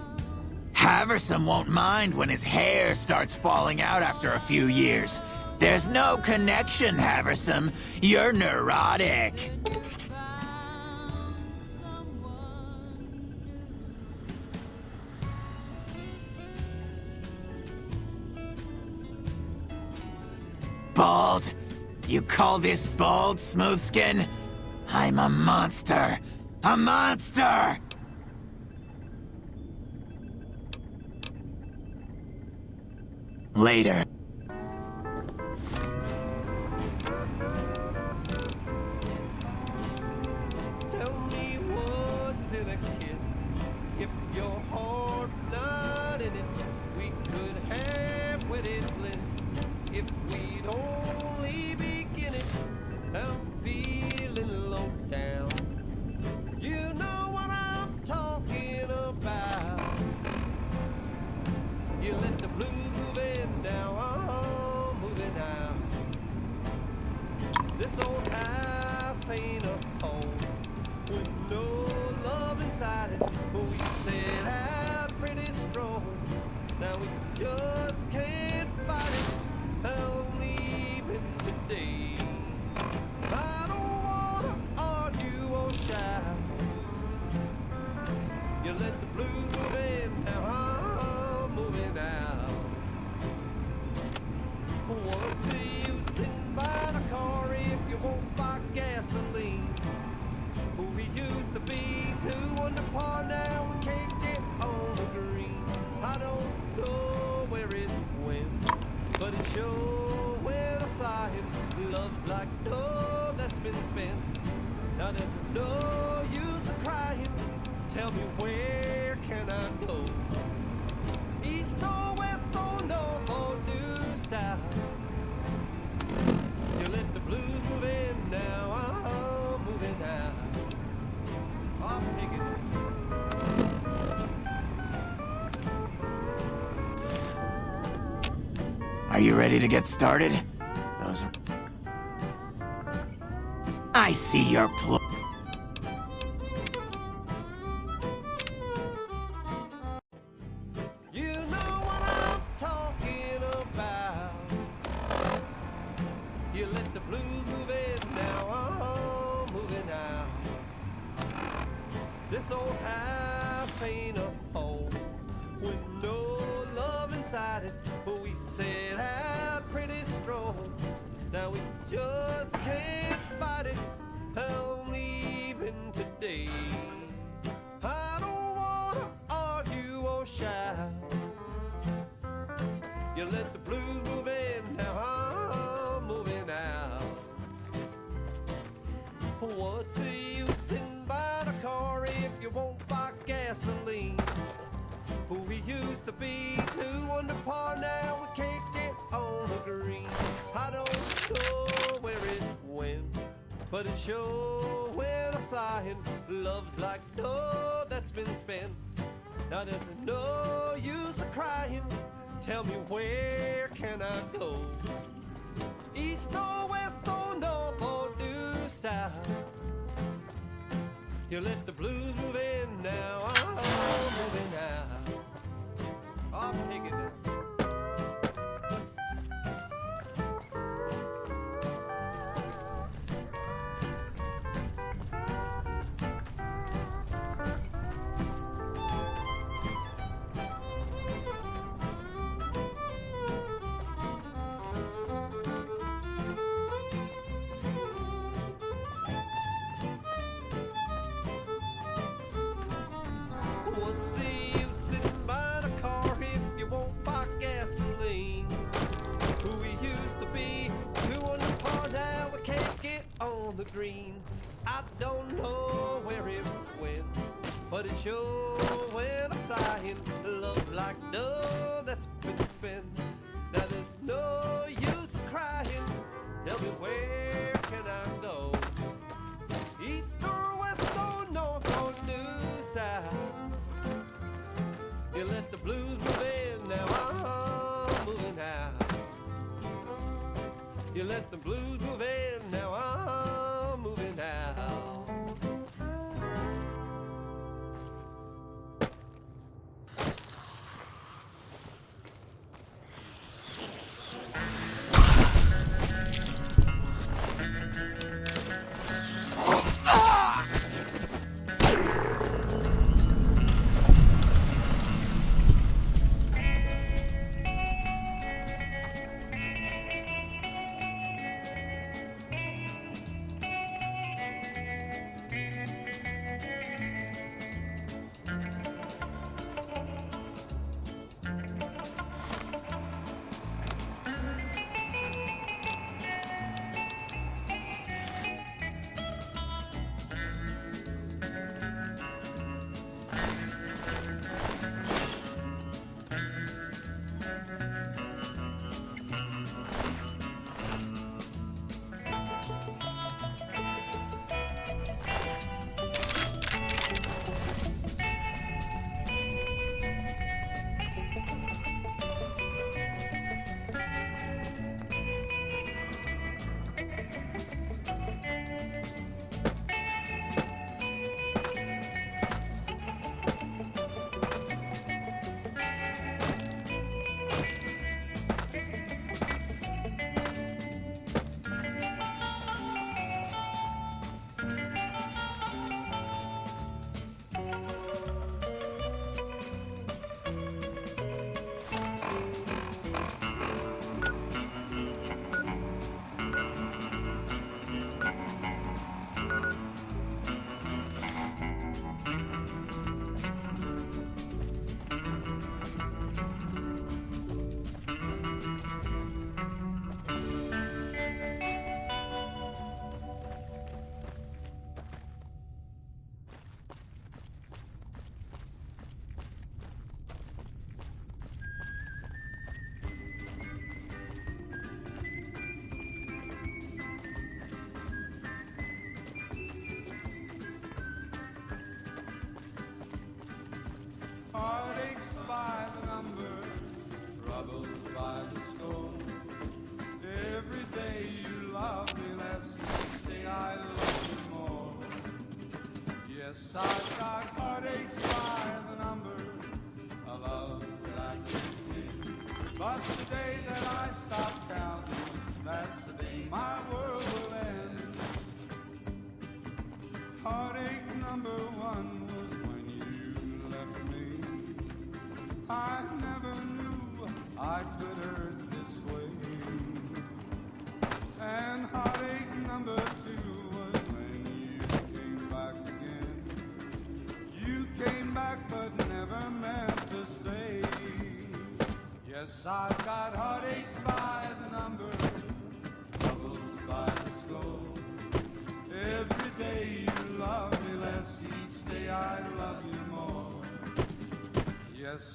Haversom won't mind when his hair starts falling out after a few years. There's no connection, Haversom. You're neurotic. Bald? You call this bald, Smoothskin? I'm a monster. A monster! Later. Tell me what's in a kiss. If your heart's not in it, we could have wedded bliss. If we'd only begin it, I'm feeling low down. You know what I'm talking about. You let the blues move in now, I'm moving out. This old house ain't a home with no love inside it. But we set out pretty strong. Now we just can't fight it. I'm leaving today. I don't wanna argue or shout. You let the blues move in, now I'm moving out. What's the use in buying a car if you won't buy gasoline? We used to be 2 under par, now we can't get on the green. I don't know where it went, but it sure went a-flying. Love's like dough that's been spent. Now there's no use of crying. Tell me, where can I go? East or west or north or due south? You let the blues move in, now I'm moving out. I'm picking it. Are you ready to get started? Those are... I see your pl- You know what I'm talking about. You let the blues move in, now I'm moving out. This old house ain't a home with no love inside it, but we set out pretty strong. Now we just can't fight it. I'm leaving today. I don't wanna argue or shout. You let the blues move in, now I'm moving out. What's the use in buying a car if you won't buy gasoline? We used to be 2 under par, now we can't get on the green. I don't know where it went, but it sure went a-flying. Love's like dough that's been spent. Now there's no use of crying. Tell me, where can I go? East or west or north or due south? You let the blues move in, now I'm moving out. I'm taking this. What's the use in buying a car if you won't buy gasoline? Who we used to be, 2 under par, now we can't get on the green. I don't know where it went, but it sure went a-flying. Love's like dough that's been spent. Now there's no use of crying. Tell me, where can I go? East or west or north or due south? You let the blues move in, now I'm moving out. You let the blues move in, now I'm moving out.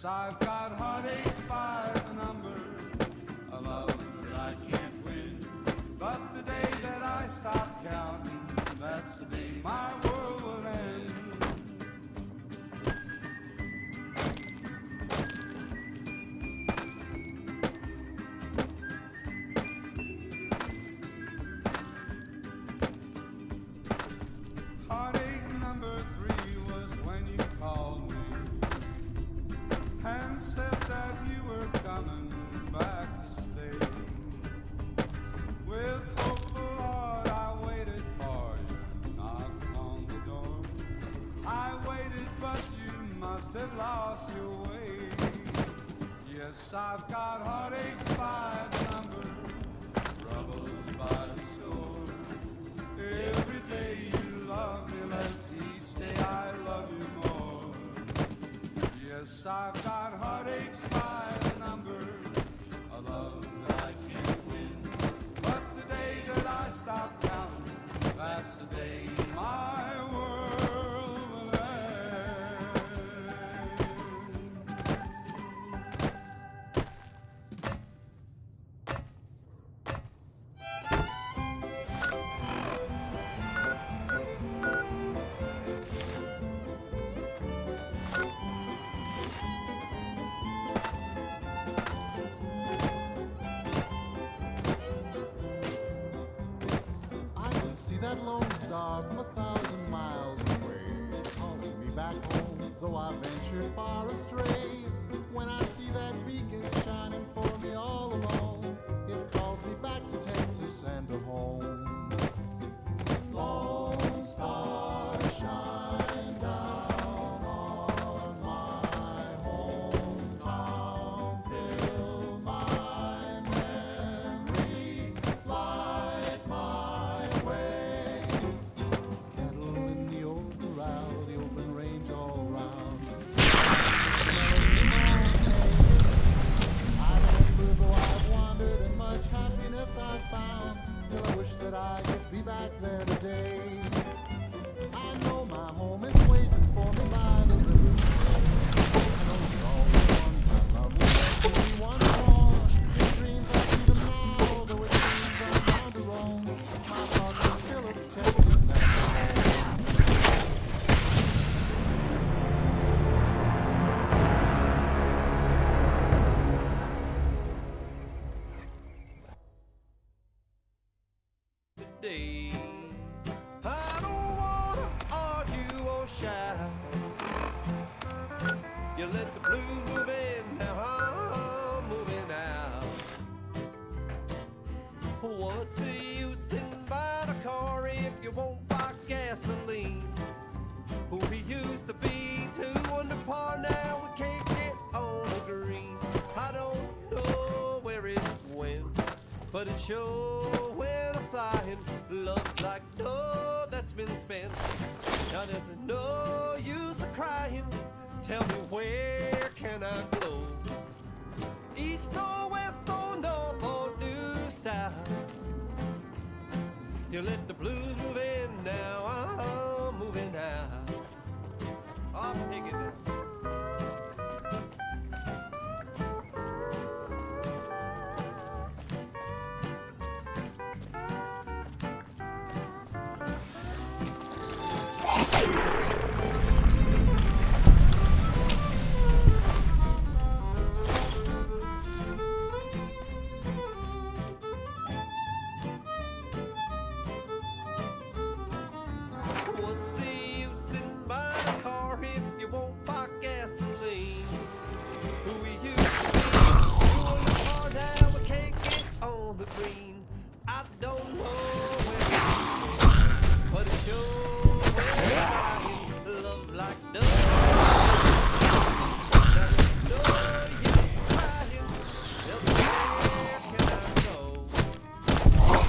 I've got heartaches by the number, a love that I can't win. But the day that I stop counting, that's the day my world will end. Heartache number 3 was when you called me and said that you were coming back to stay. With hopeful heart I waited for you, knocked on the door. I waited, but you must have lost your way. Yes, I've got heartaches by the number, troubles by the score. Every day you love me less, each day I love you more. Yes, I've got heartaches by the number, a love that I can't win. But the day that I stop counting, that's the day my world will end. I can see that lone star from 1,000 miles away, calling me back home, though I ventured far astray. When I see that beacon shining for me all alone, it calls me back to Texas and to home. Lone star, shine down on my hometown, fill my memory, light my way. Cattle in the old corral, the open range all round. I remember though I've wandered and much happiness I've found, still I wish that I could be back there today. I know my home is waiting for me by the river. I know it's always one my love will make me once more. In dreams I see them now, though it seems I'm bound to roam. My thoughts are still of Texas and Today, I don't wanna argue or shout. You let the blues move in, now I'm moving out. What's the use in buying a car if you won't buy gasoline? We used to be 2 under par, now we can't get on the green. I don't know where it went, but it sure went a-flying. Love's like dough that's been spent. Now there's no use of crying. Tell me, where can I go? East or west or north or due south? You let the blues move in, now I'm moving out. I'm taking it. What's the use in buying a car if you won't buy gasoline? We used to be doing the car, now we can't get on the green. I don't know where it's going, but it sure went flying. Love's like dough. Now there's no use of crying. Tell me, where can I go?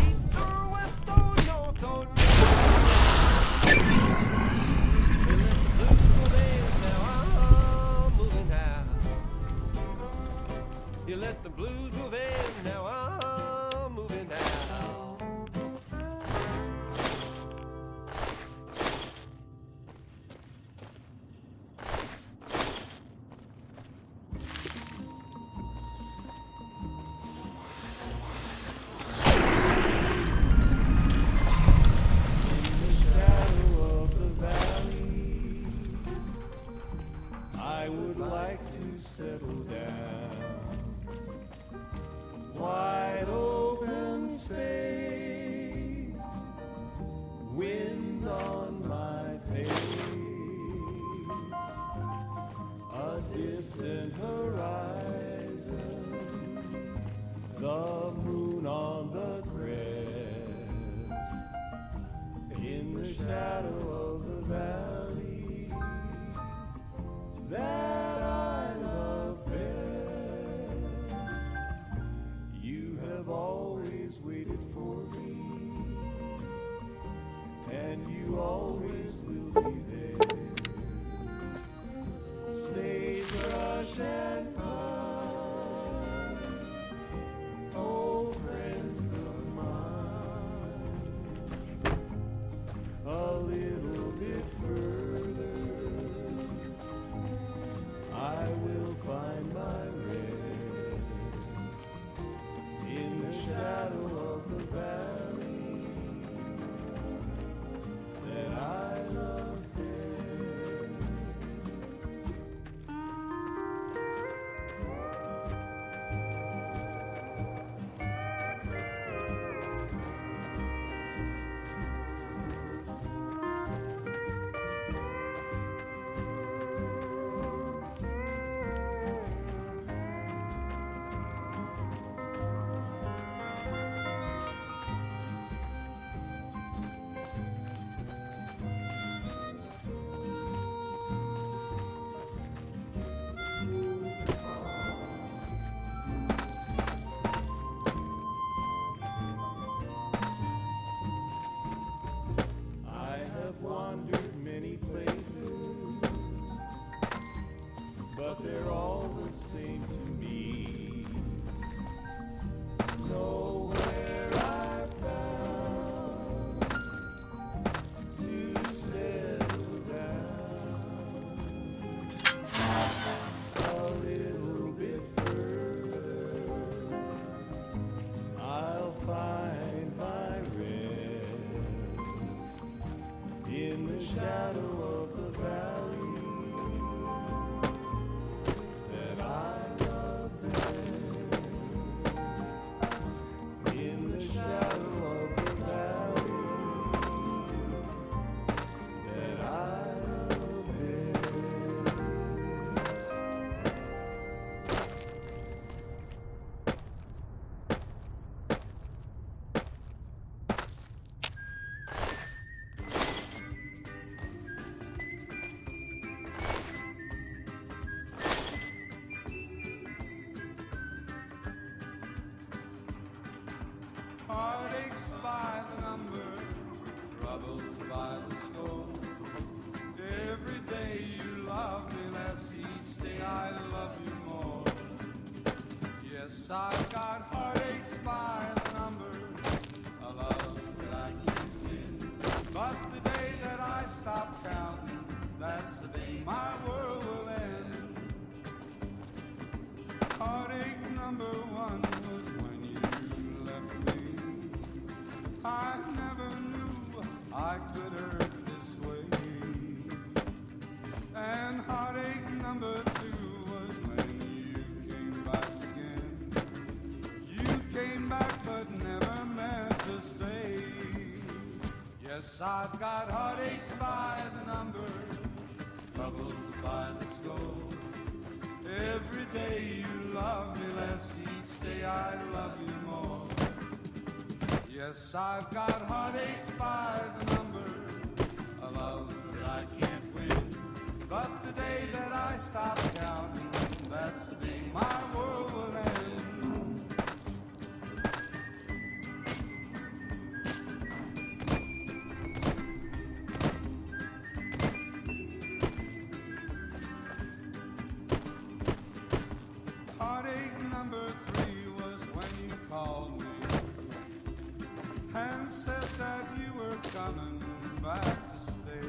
East or west or north or you let the blues move in, now I'm moving out. shadow of the valley that I love best. You have always waited for me, and you always will be there. Sagebrush and pine, old friends of mine. A little bit further, I will find my rest in the shadow of the valley that I love best. I have wandered many places, but they're all the same to me. Nowhere I found to settle down. A little bit further, I'll find my rest in the shadow of the valley that I love best. In the shadow of the valley that I love best. Heartaches by the number, troubles by the score. Every day you love me less, each day I love you more. Yes, I've got heartaches by the number, a love that I can't win. But the day that I stop counting, that's the day my world will end. Heartache number one was when you left me. I never knew I could hurt this way. And heartache number two was when you came back again. You came back but never meant to stay. Yes, I've got heartaches by the number, troubles by the score. Every day you love me less, each day I love you more. Yes, I've got heartaches by the number, a love that I can't win. But the day that I stop counting, that's the day my world will end. Heartache number three was when you called me and said that you were coming back to stay.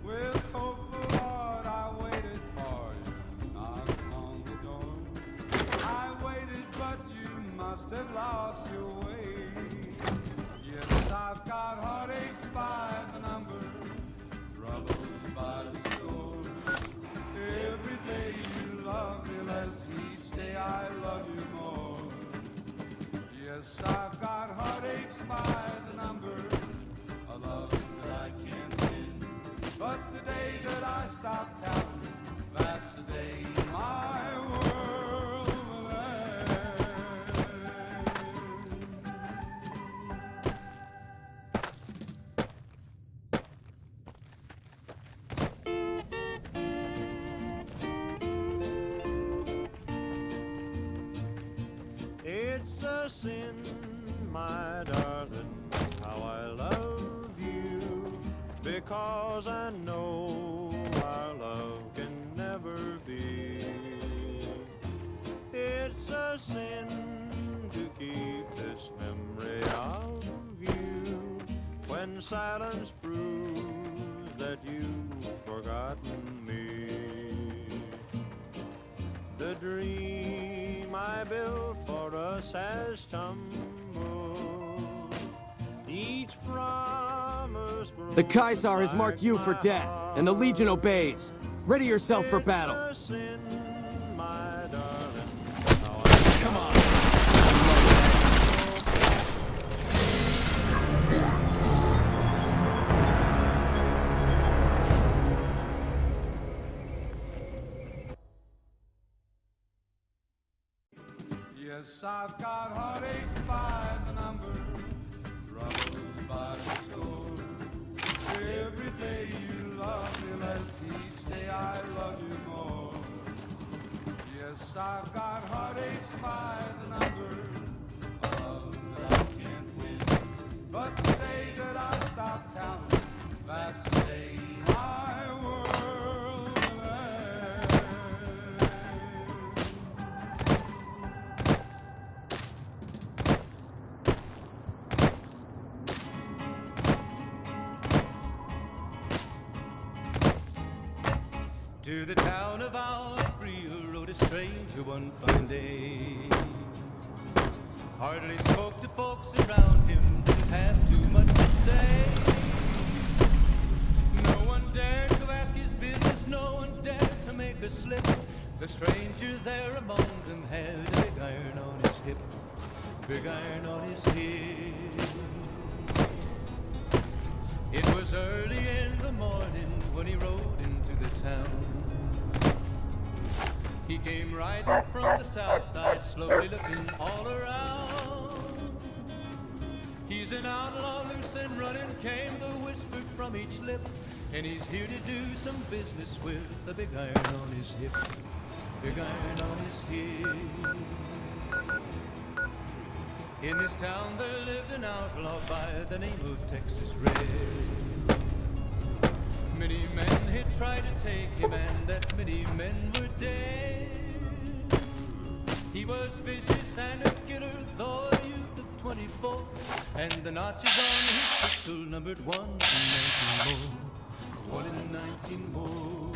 With hopeful heart I waited for you, knocked on the door. I waited but you must have lost your way. Yes, I've got heartaches by the number, troubles by the score. Every day you love me less, each day I love you more. Yes, I've got heartaches by the number, a love that I can't win. But the day that I stop counting, that's the day my world will end. a sin, my darling, how I love you, because I know our love can never be. It's a sin to keep this memory of you when silence proves that you've forgotten me. The dream I built for us has tumbled. Each promise broken. The Caesar has marked you for death, and the Legion obeys. Ready yourself for battle. It's a sin, my darling. Come on. Yes, I've got heartaches by the number, troubles by the score. Every day you love me less, each day I love you more. Yes, I've got heartaches by the number, love that I can't win. But the day that I stop counting, that's the day my world will end. To the town of Alfrea rode a stranger one fine day. Hardly spoke to folks around him, didn't have too much to say. No one dared to ask his business, no one dared to make a slip. The stranger there among them had a big iron on his hip, big iron on his hip. It was early in the morning when he rode into the town. He came riding from the south side, slowly looking all around. He's an outlaw, loose and running, came the whisper from each lip. And he's here to do some business with a big iron on his hip, big iron on his hip. In this town there lived an outlaw by the name of Texas Red. Many men had tried to take him, and that many men were dead. He was vicious and a killer, though a youth of 24, and the notches on his pistol numbered 1 in 19 more, 1 in 19 more.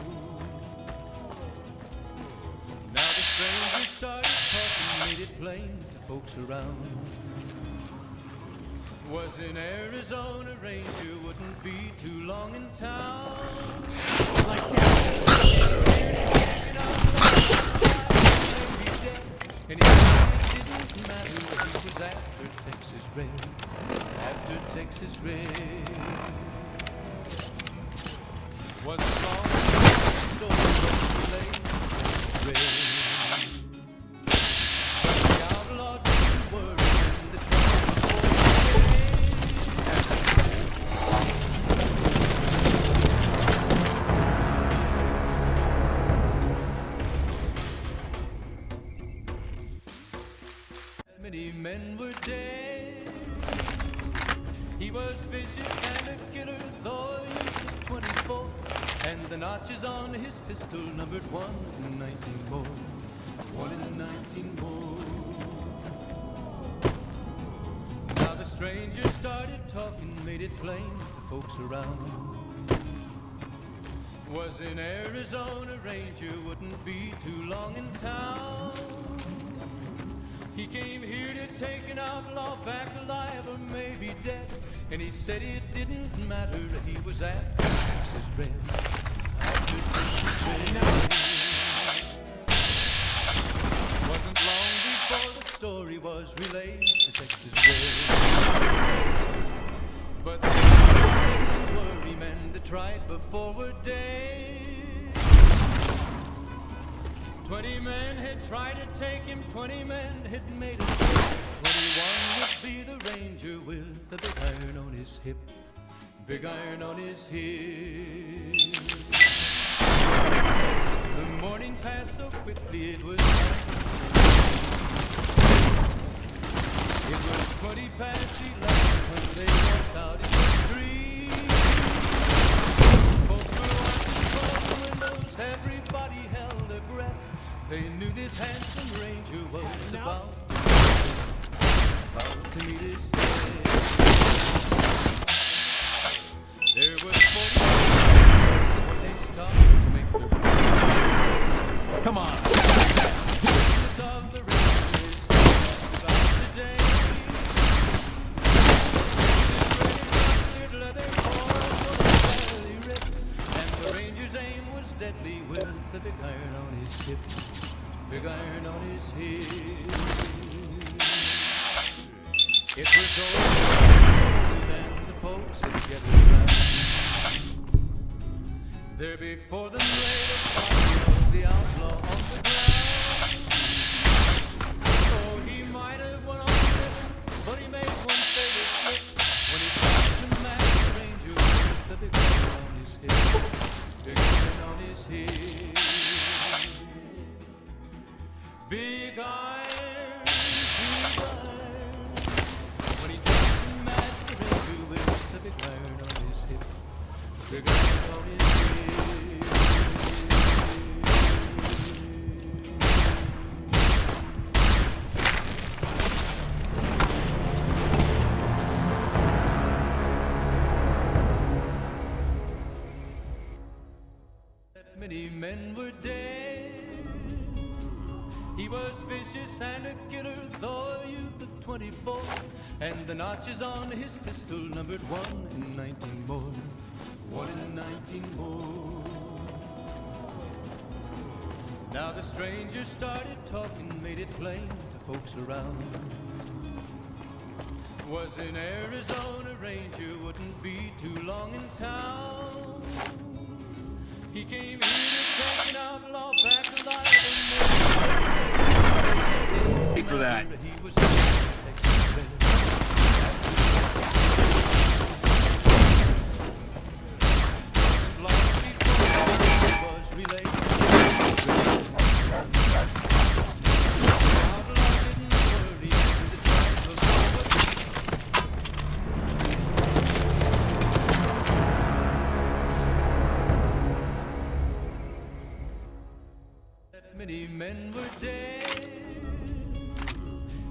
Now the stranger started talking, made it plain to folks around. Was in Arizona, ranger, wouldn't be too long in town. Like that. And it didn't matter what he was after Texas Red, after Texas Red. Was a long story from the late Red. But the outlaw didn't worry when the trouble many men were dead. He was vicious and a killer, though he was 24, and the notches on his pistol numbered 1 in 19 more, 1 in 19 more. Now the stranger started talking, made it plain to folks around. Was in Arizona, ranger, wouldn't be too long in town. He came here to take an outlaw back alive or maybe dead. And he said it didn't matter, he was after Texas Red. After Texas Red. Wasn't long before the story was relayed to Texas Red. But they didn't worry, men that tried before were dead. 20 men had tried to take him, 20 men had made a slip. 21 would be the ranger with the big iron on his hip, big iron on his hip. The morning passed so quickly it was night. 20 past 11 when they walked out in the street. Folks were watching from the windows, everybody held their breath. They knew this handsome ranger was about to meet his death. There was 40 when they started to make their way. Come on. Of the rangers about today. Leather belly ripped, and the ranger's aim was deadly with the big iron on his hip. Big iron on his hip. It was over, and the folks had gathered round. There before them lay the body of the outlaw on the ground. Oh, he might have went on living, but he made one fatal slip when he passed the masked ranger with the big iron on his hip. Big iron on his hip. Big iron, big iron. When he passed the masked ranger with the big iron on his hip. Big iron on his hip. Many men were dead. He was vicious and a killer, though a youth of 24. And the notches on his pistol numbered 1 in 19 more. 1 in 19 more. Now the stranger started talking, made it plain to folks around. Was in Arizona, ranger wouldn't be too long in town. He came here to take an outlaw back alive and Wait for that. he was many men were dead.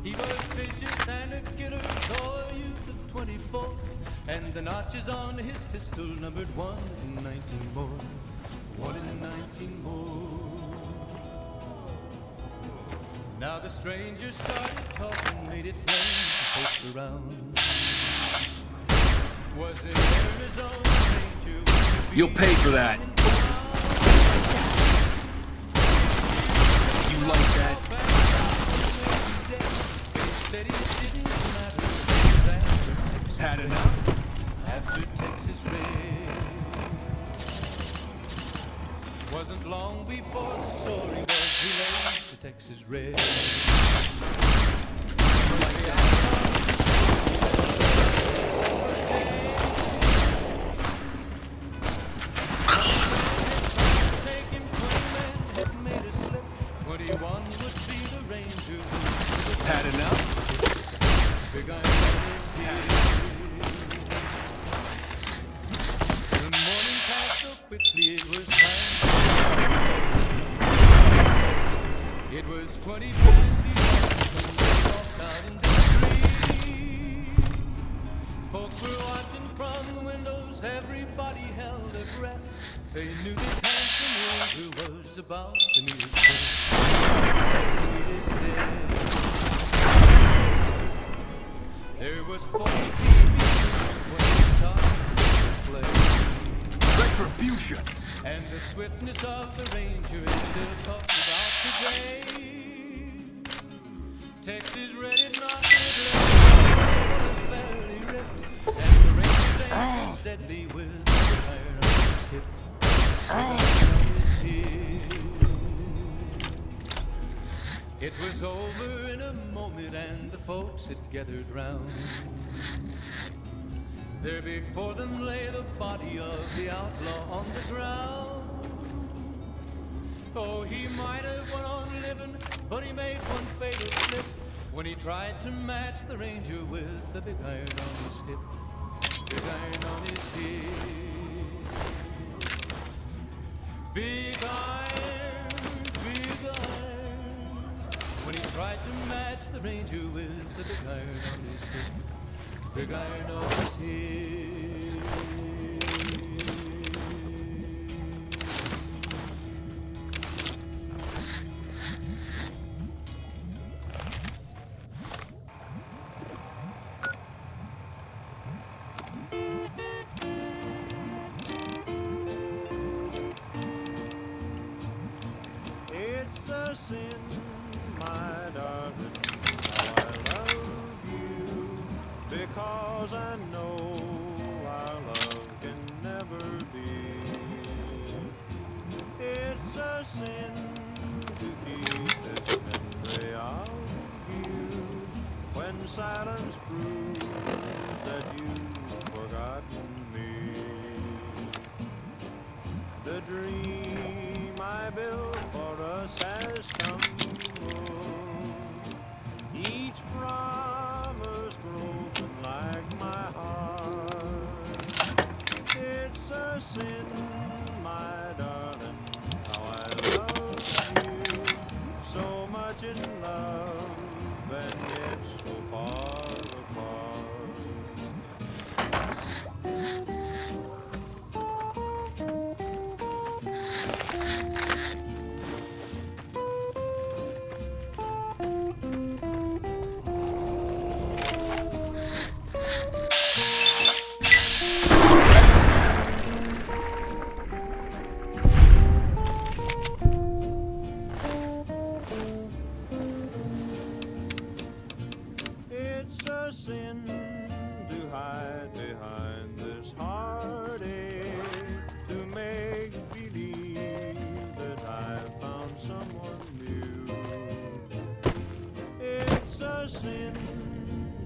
He was vicious and a killer, though a youth of 24. And the notches on his pistol numbered 1 in 19 more. 1 in 19 more. Now the stranger started talking, made it plain to folks around. Was it Arizona ranger? You'll pay for that. You like that? Had enough? After Texas Red. Wasn't long before the story was relayed to Texas Red. Had enough? Big iron on his head. The morning passed so quickly, it was time. It was 20 past 11 when they walked out in the street. Folks were watching from the windows, everybody held their breath. They knew this handsome ranger was about to meet his death. To meet his death. There was 40 people when it started to play. Retribution! And the swiftness of the ranger is still talked about today. Texas Red is not fairly ripped. And the ranger's aim is deadly with the iron on his hip. Iron on his hip. It was over in a moment and the folks had gathered round. There before them lay the body of the outlaw on the ground. Oh, he might have went on living, but he made one fatal slip when he tried to match the ranger with the big iron on his hip. Big iron on his hip. Big iron, when he tried to match the ranger with the big iron on his hip. Big iron on his hip. It's a sin, my darling, how I love you, because I know our love can never be. It's a sin to keep this memory of you when silence proves that you've forgotten me. The dream I built for us has come true. Each promise broken like my heart. It's a sin, my darling, how I love you. So much in love and yet so far apart. It's a sin to hide behind this heartache, to make believe that I've found someone new. It's a sin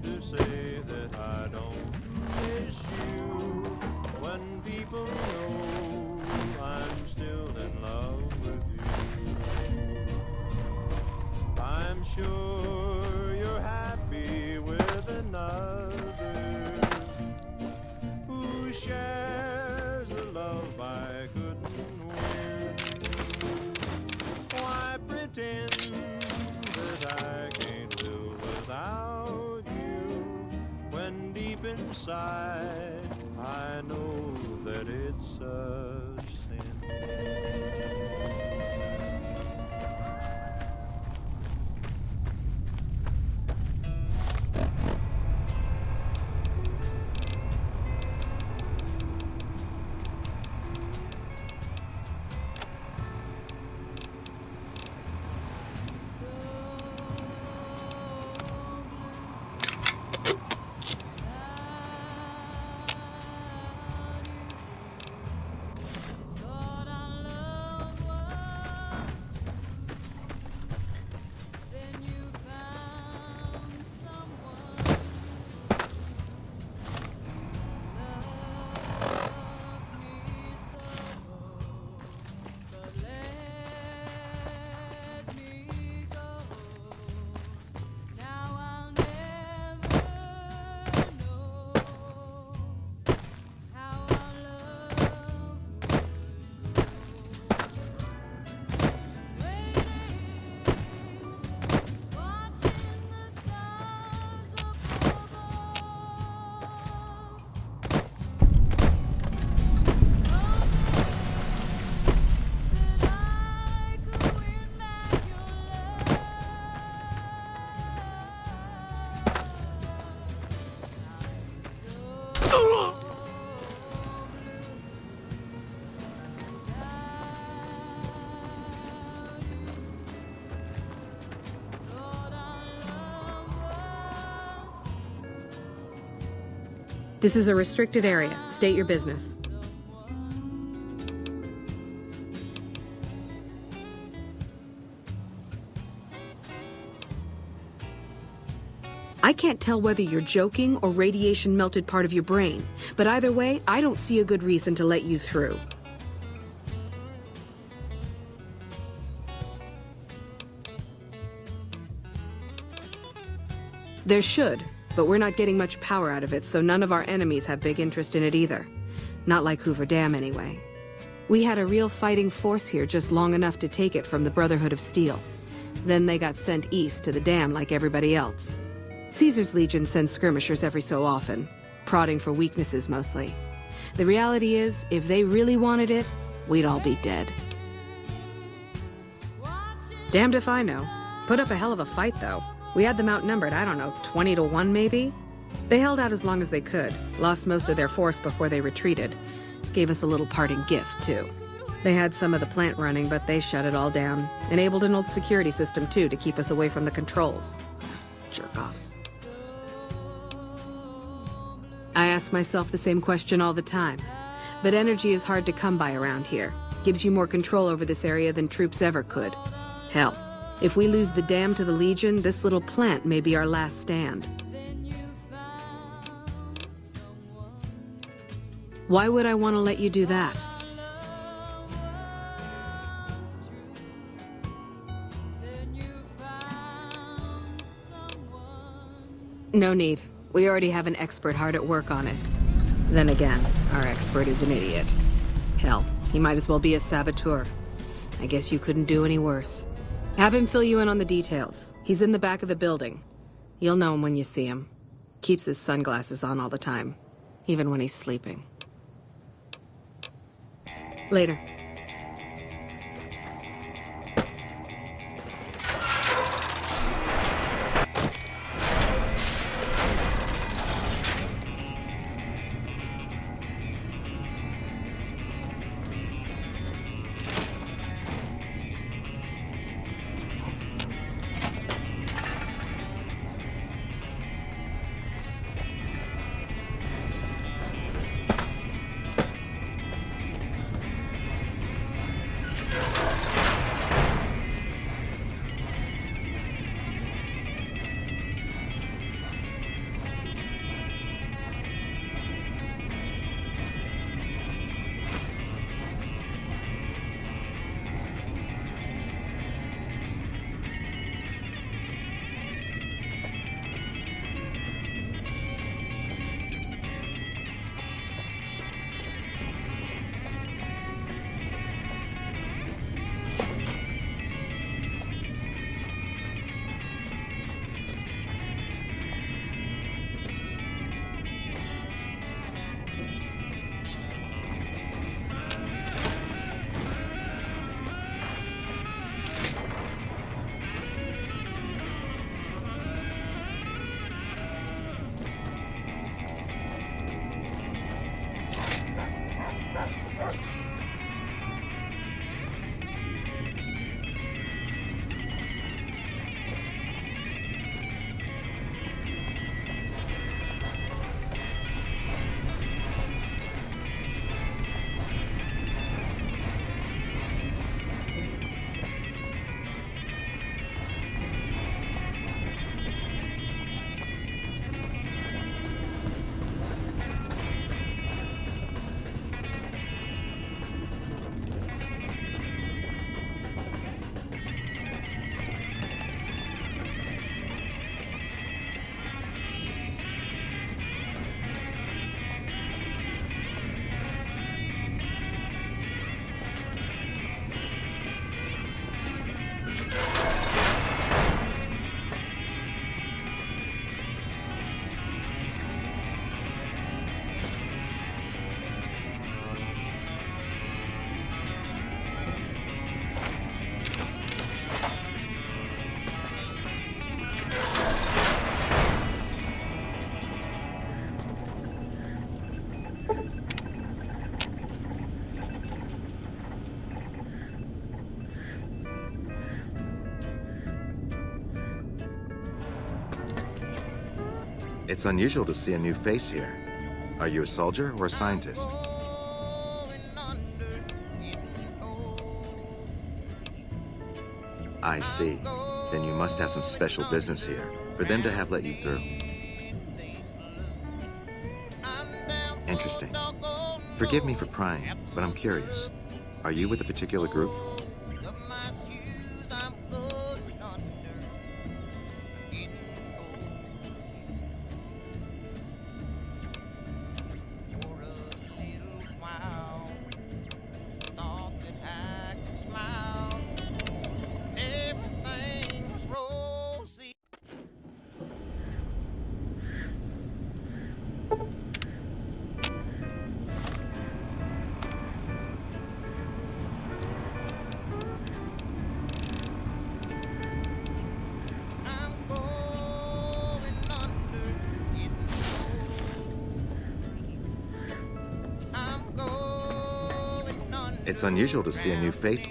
to say that I don't miss you, when people know I'm still in love with you. I'm sure you're happy with another who shares a love I couldn't win. Why pretend that I can't live without you, when deep inside I know that it's a sin. This is a restricted area. State your business. I can't tell whether you're joking or radiation melted part of your brain, but either way, I don't see a good reason to let you through. There should, but we're not getting much power out of it, so none of our enemies have big interest in it either. Not like Hoover Dam, anyway. We had a real fighting force here just long enough to take it from the Brotherhood of Steel. Then they got sent east to the dam like everybody else. Caesar's Legion sends skirmishers every so often, prodding for weaknesses mostly. The reality is, if they really wanted it, we'd all be dead. Damned if I know. Put up a hell of a fight, though. We had them outnumbered, I don't know, 20 to 1 maybe? They held out as long as they could, lost most of their force before they retreated. Gave us a little parting gift, too. They had some of the plant running, but they shut it all down. Enabled an old security system, too, to keep us away from the controls. Jerk-offs. I ask myself the same question all the time. But energy is hard to come by around here. Gives you more control over this area than troops ever could. Hell, if we lose the dam to the Legion, this little plant may be our last stand. Why would I want to let you do that? No need. We already have an expert hard at work on it. Then again, our expert is an idiot. Hell, he might as well be a saboteur. I guess you couldn't do any worse. Have him fill you in on the details. He's in the back of the building. You'll know him when you see him. Keeps his sunglasses on all the time, even when he's sleeping. Later. It's unusual to see a new face here. Are you a soldier or a scientist? I see. Then you must have some special business here, for them to have let you through. Interesting. Forgive me for prying, but I'm curious. Are you with a particular group? It's unusual to see a new face.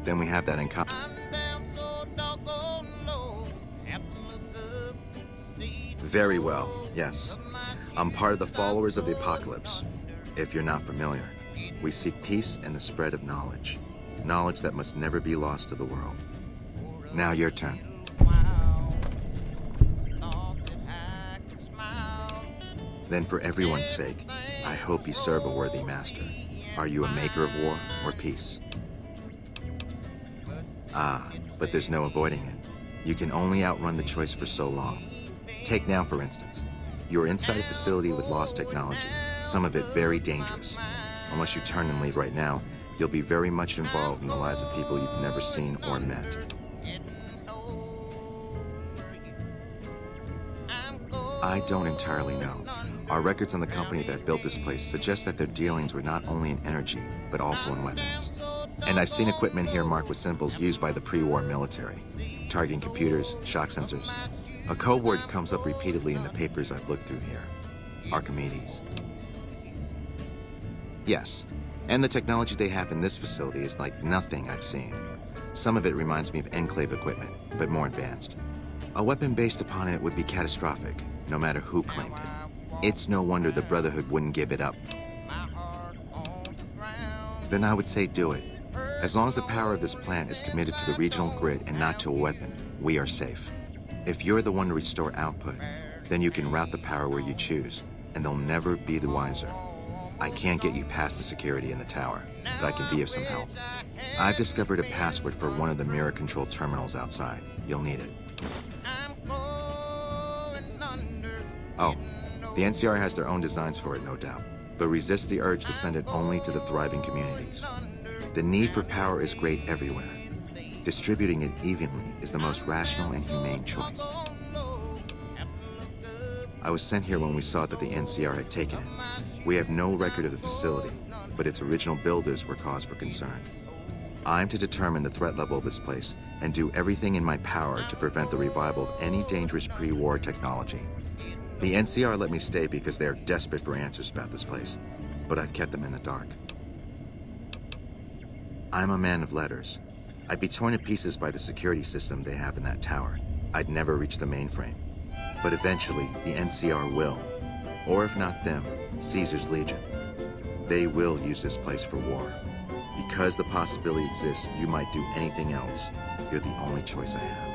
Then we have that in common. Very well, yes. I'm part of the followers of the Apocalypse. If you're not familiar, we seek peace and the spread of knowledge. Knowledge that must never be lost to the world. Now your turn. Then for everyone's sake, I hope you serve a worthy master. Are you a maker of war or peace? Ah, but there's no avoiding it. You can only outrun the choice for so long. Take now, for instance. You're inside a facility with lost technology, some of it very dangerous. Unless you turn and leave right now, you'll be very much involved in the lives of people you've never seen or met. I don't entirely know. Our records on the company that built this place suggest that their dealings were not only in energy, but also in weapons. And I've seen equipment here marked with symbols used by the pre-war military, targeting computers, shock sensors. A code word comes up repeatedly in the papers I've looked through here. Archimedes. Yes, and the technology they have in this facility is like nothing I've seen. Some of it reminds me of Enclave equipment, but more advanced. A weapon based upon it would be catastrophic, no matter who claimed it. It's no wonder the Brotherhood wouldn't give it up. Then I would say do it. As long as the power of this plant is committed to the regional grid and not to a weapon, we are safe. If you're the one to restore output, then you can route the power where you choose, and they'll never be the wiser. I can't get you past the security in the tower, but I can be of some help. I've discovered a password for one of the mirror control terminals outside. You'll need it. Oh, the NCR has their own designs for it, no doubt, but resist the urge to send it only to the thriving communities. The need for power is great everywhere. Distributing it evenly is the most rational and humane choice. I was sent here when we saw that the NCR had taken it. We have no record of the facility, but its original builders were cause for concern. I'm to determine the threat level of this place and do everything in my power to prevent the revival of any dangerous pre-war technology. The NCR let me stay because they are desperate for answers about this place, but I've kept them in the dark. I'm a man of letters. I'd be torn to pieces by the security system they have in that tower. I'd never reach the mainframe. But eventually, the NCR will. Or if not them, Caesar's Legion. They will use this place for war. Because the possibility exists you might do anything else, you're the only choice I have.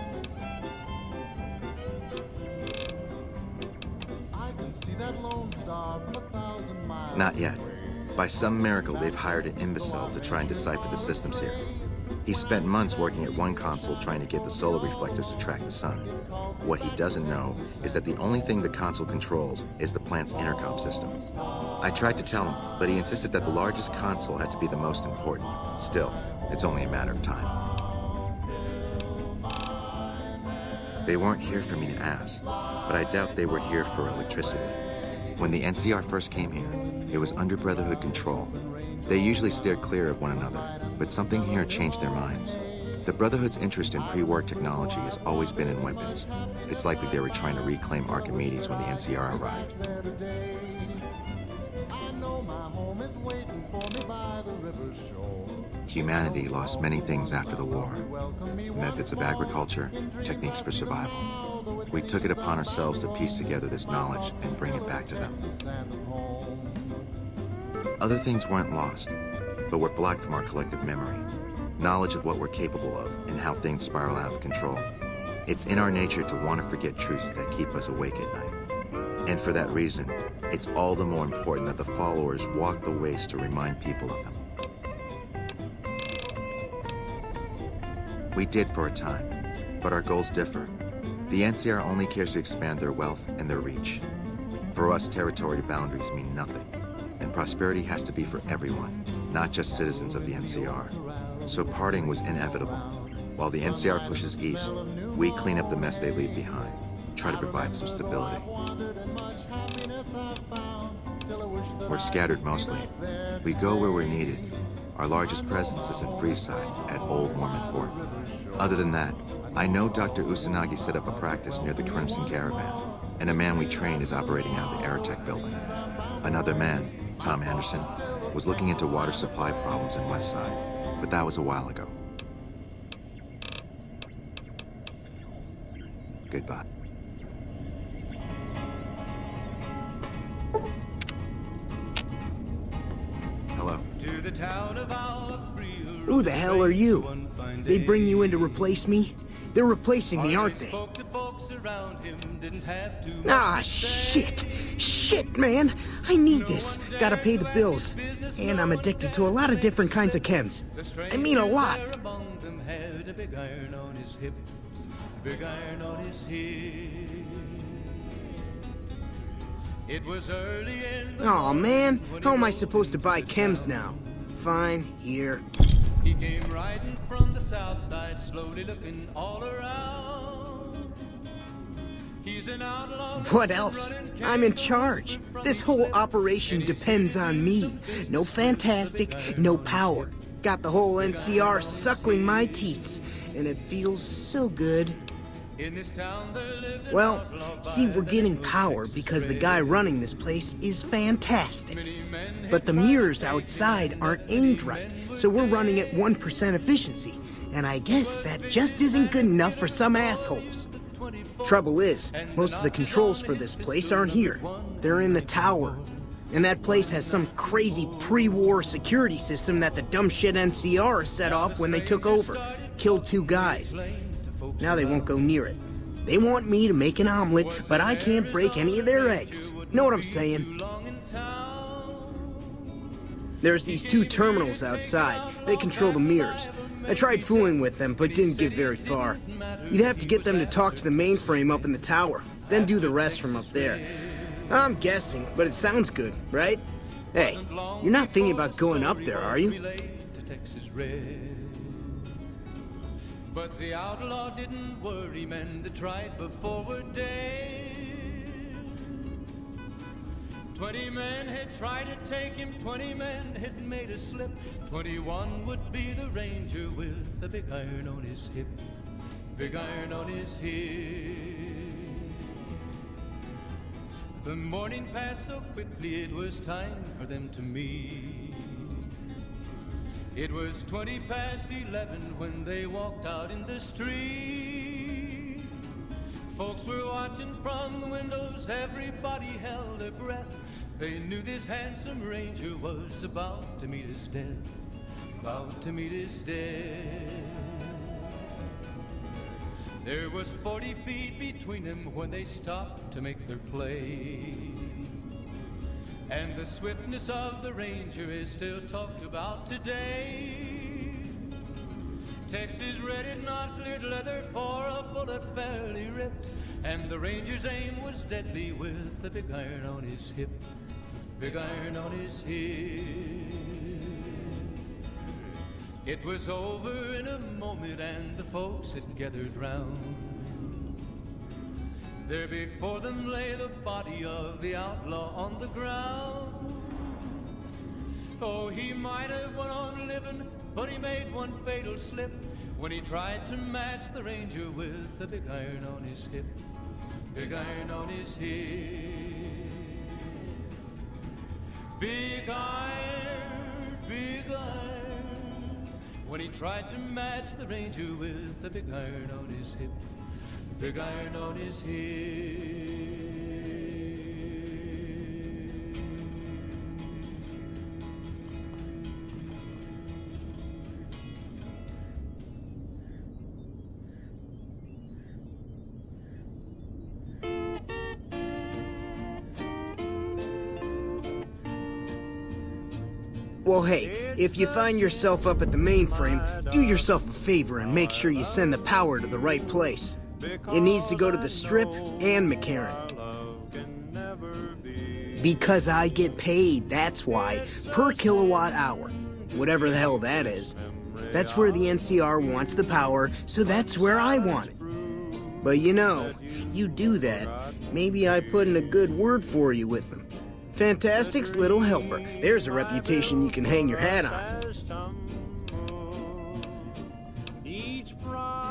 Not yet. By some miracle, they've hired an imbecile to try and decipher the systems here. He spent months working at one console trying to get the solar reflectors to track the sun. What he doesn't know is that the only thing the console controls is the plant's intercom system. I tried to tell him, but he insisted that the largest console had to be the most important. Still, it's only a matter of time. They weren't here for me to ask, but I doubt they were here for electricity. When the NCR first came here, it was under Brotherhood control. They usually steer clear of one another, but something here changed their minds. The Brotherhood's interest in pre-war technology has always been in weapons. It's likely they were trying to reclaim Archimedes when the NCR arrived. Humanity lost many things after the war. Methods of agriculture, techniques for survival. We took it upon ourselves to piece together this knowledge and bring it back to them. Other things weren't lost, but were blocked from our collective memory. Knowledge of what we're capable of and how things spiral out of control. It's in our nature to want to forget truths that keep us awake at night. And for that reason, it's all the more important that the followers walk the ways to remind people of them. We did for a time, but our goals differ. The NCR only cares to expand their wealth and their reach. For us, territory boundaries mean nothing, and prosperity has to be for everyone, not just citizens of the NCR. So parting was inevitable. While the NCR pushes east, we clean up the mess they leave behind, try to provide some stability. We're scattered mostly. We go where we're needed. Our largest presence is in Freeside at Old Mormon Fort. Other than that, I know Dr. Usanagi set up a practice near the Crimson Caravan, and a man we trained is operating out of the Aerotech building. Another man, Tom Anderson, Was looking into water supply problems in West Side, but that was a while ago. Goodbye. Hello. To the town of Alfredo. Who the hell are you? They bring you in to replace me? They're replacing me, aren't they? Ah, shit! Shit, man! I need this. Gotta pay the bills. And I'm addicted to a lot of different kinds of chems. I mean a lot. Big iron on his hip, big iron on his hip. It was early in the Aw, man. How am I supposed to buy chems now? Fine, here. He came riding from the south side, slowly looking all around. He's an outlaw. What else? I'm in charge. This whole operation depends on me. No fantastic, no power. Got the whole NCR suckling my teats, and it feels so good. Well, see, we're getting power because the guy running this place is fantastic. But the mirrors outside aren't aimed right, so we're running at 1% efficiency. And I guess that just isn't good enough for some assholes. Trouble is, most of the controls for this place aren't here. They're in the tower. And that place has some crazy pre-war security system that the dumb shit NCR set off when they took over. Killed 2 guys. Now they won't go near it. They want me to make an omelet, but I can't break any of their eggs. Know what I'm saying? There's these 2 terminals outside. They control the mirrors. I tried fooling with them, but didn't get very far. You'd have to get them to talk to the mainframe up in the tower, then do the rest from up there. I'm guessing, but it sounds good, right? Hey, you're not thinking about going up there, are you? But the outlaw didn't worry, men that tried before were dead. 20 men had tried to take him, 20 men had made a slip. 21 would be the ranger with the big iron on his hip. Big iron on his hip. The morning passed so quickly, it was time for them to meet. It was 20 past 11 when they walked out in the street. Folks were watching from the windows, everybody held their breath. They knew this handsome ranger was about to meet his death. About to meet his death. There was 40 feet between them when they stopped to make their play. And the swiftness of the ranger is still talked about today. Texas red is not cleared leather, for a bullet fairly ripped. And the ranger's aim was deadly with the big iron on his hip. Big iron on his hip. It was over in a moment and the folks had gathered round. There before them lay the body of the outlaw on the ground. Oh, he might have went on living, but he made one fatal slip when he tried to match the ranger with the big iron on his hip. Big iron on his hip. Big iron, big iron. When he tried to match the ranger with the big iron on his hip. Big iron on his hip. Well, hey, if you find yourself up at the mainframe, do yourself a favor and make sure you send the power to the right place. It needs to go to the Strip and McCarran. Because I get paid, that's why. Per kilowatt hour. Whatever the hell that is. That's where the NCR wants the power, so that's where I want it. But you know, you do that, maybe I put in a good word for you with them. Fantastic's little helper. There's a reputation you can hang your hat on.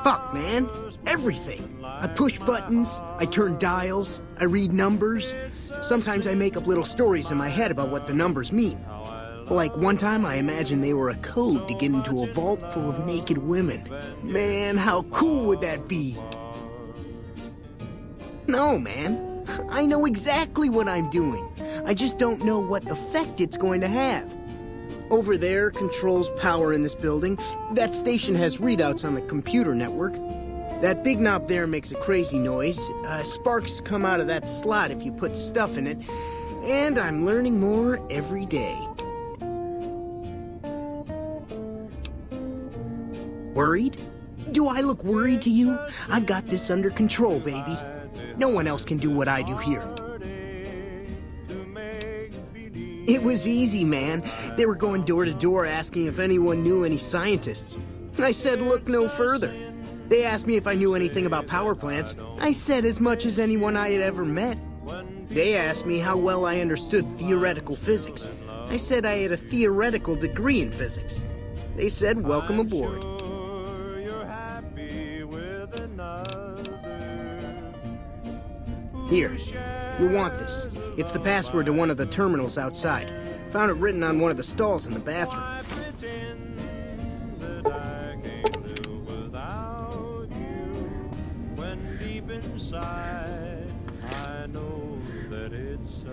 Fuck, man. Everything. I push buttons, I turn dials, I read numbers. Sometimes I make up little stories in my head about what the numbers mean. Like one time I imagined they were a code to get into a vault full of naked women. Man, how cool would that be? No, man. I know exactly what I'm doing. I just don't know what effect it's going to have. Over there controls power in this building. That station has readouts on the computer network. That big knob there makes a crazy noise. Sparks come out of that slot if you put stuff in it. And I'm learning more every day. Worried? Do I look worried to you? I've got this under control, baby. No one else can do what I do here. It was easy, man. They were going door to door asking if anyone knew any scientists. I said look no further. They asked me if I knew anything about power plants. I said as much as anyone I had ever met. They asked me how well I understood theoretical physics. I said I had a theoretical degree in physics. They said welcome aboard. Here, you'll want this. It's the password to one of the terminals outside. Found it written on one of the stalls in the bathroom. When deep inside, I know that it's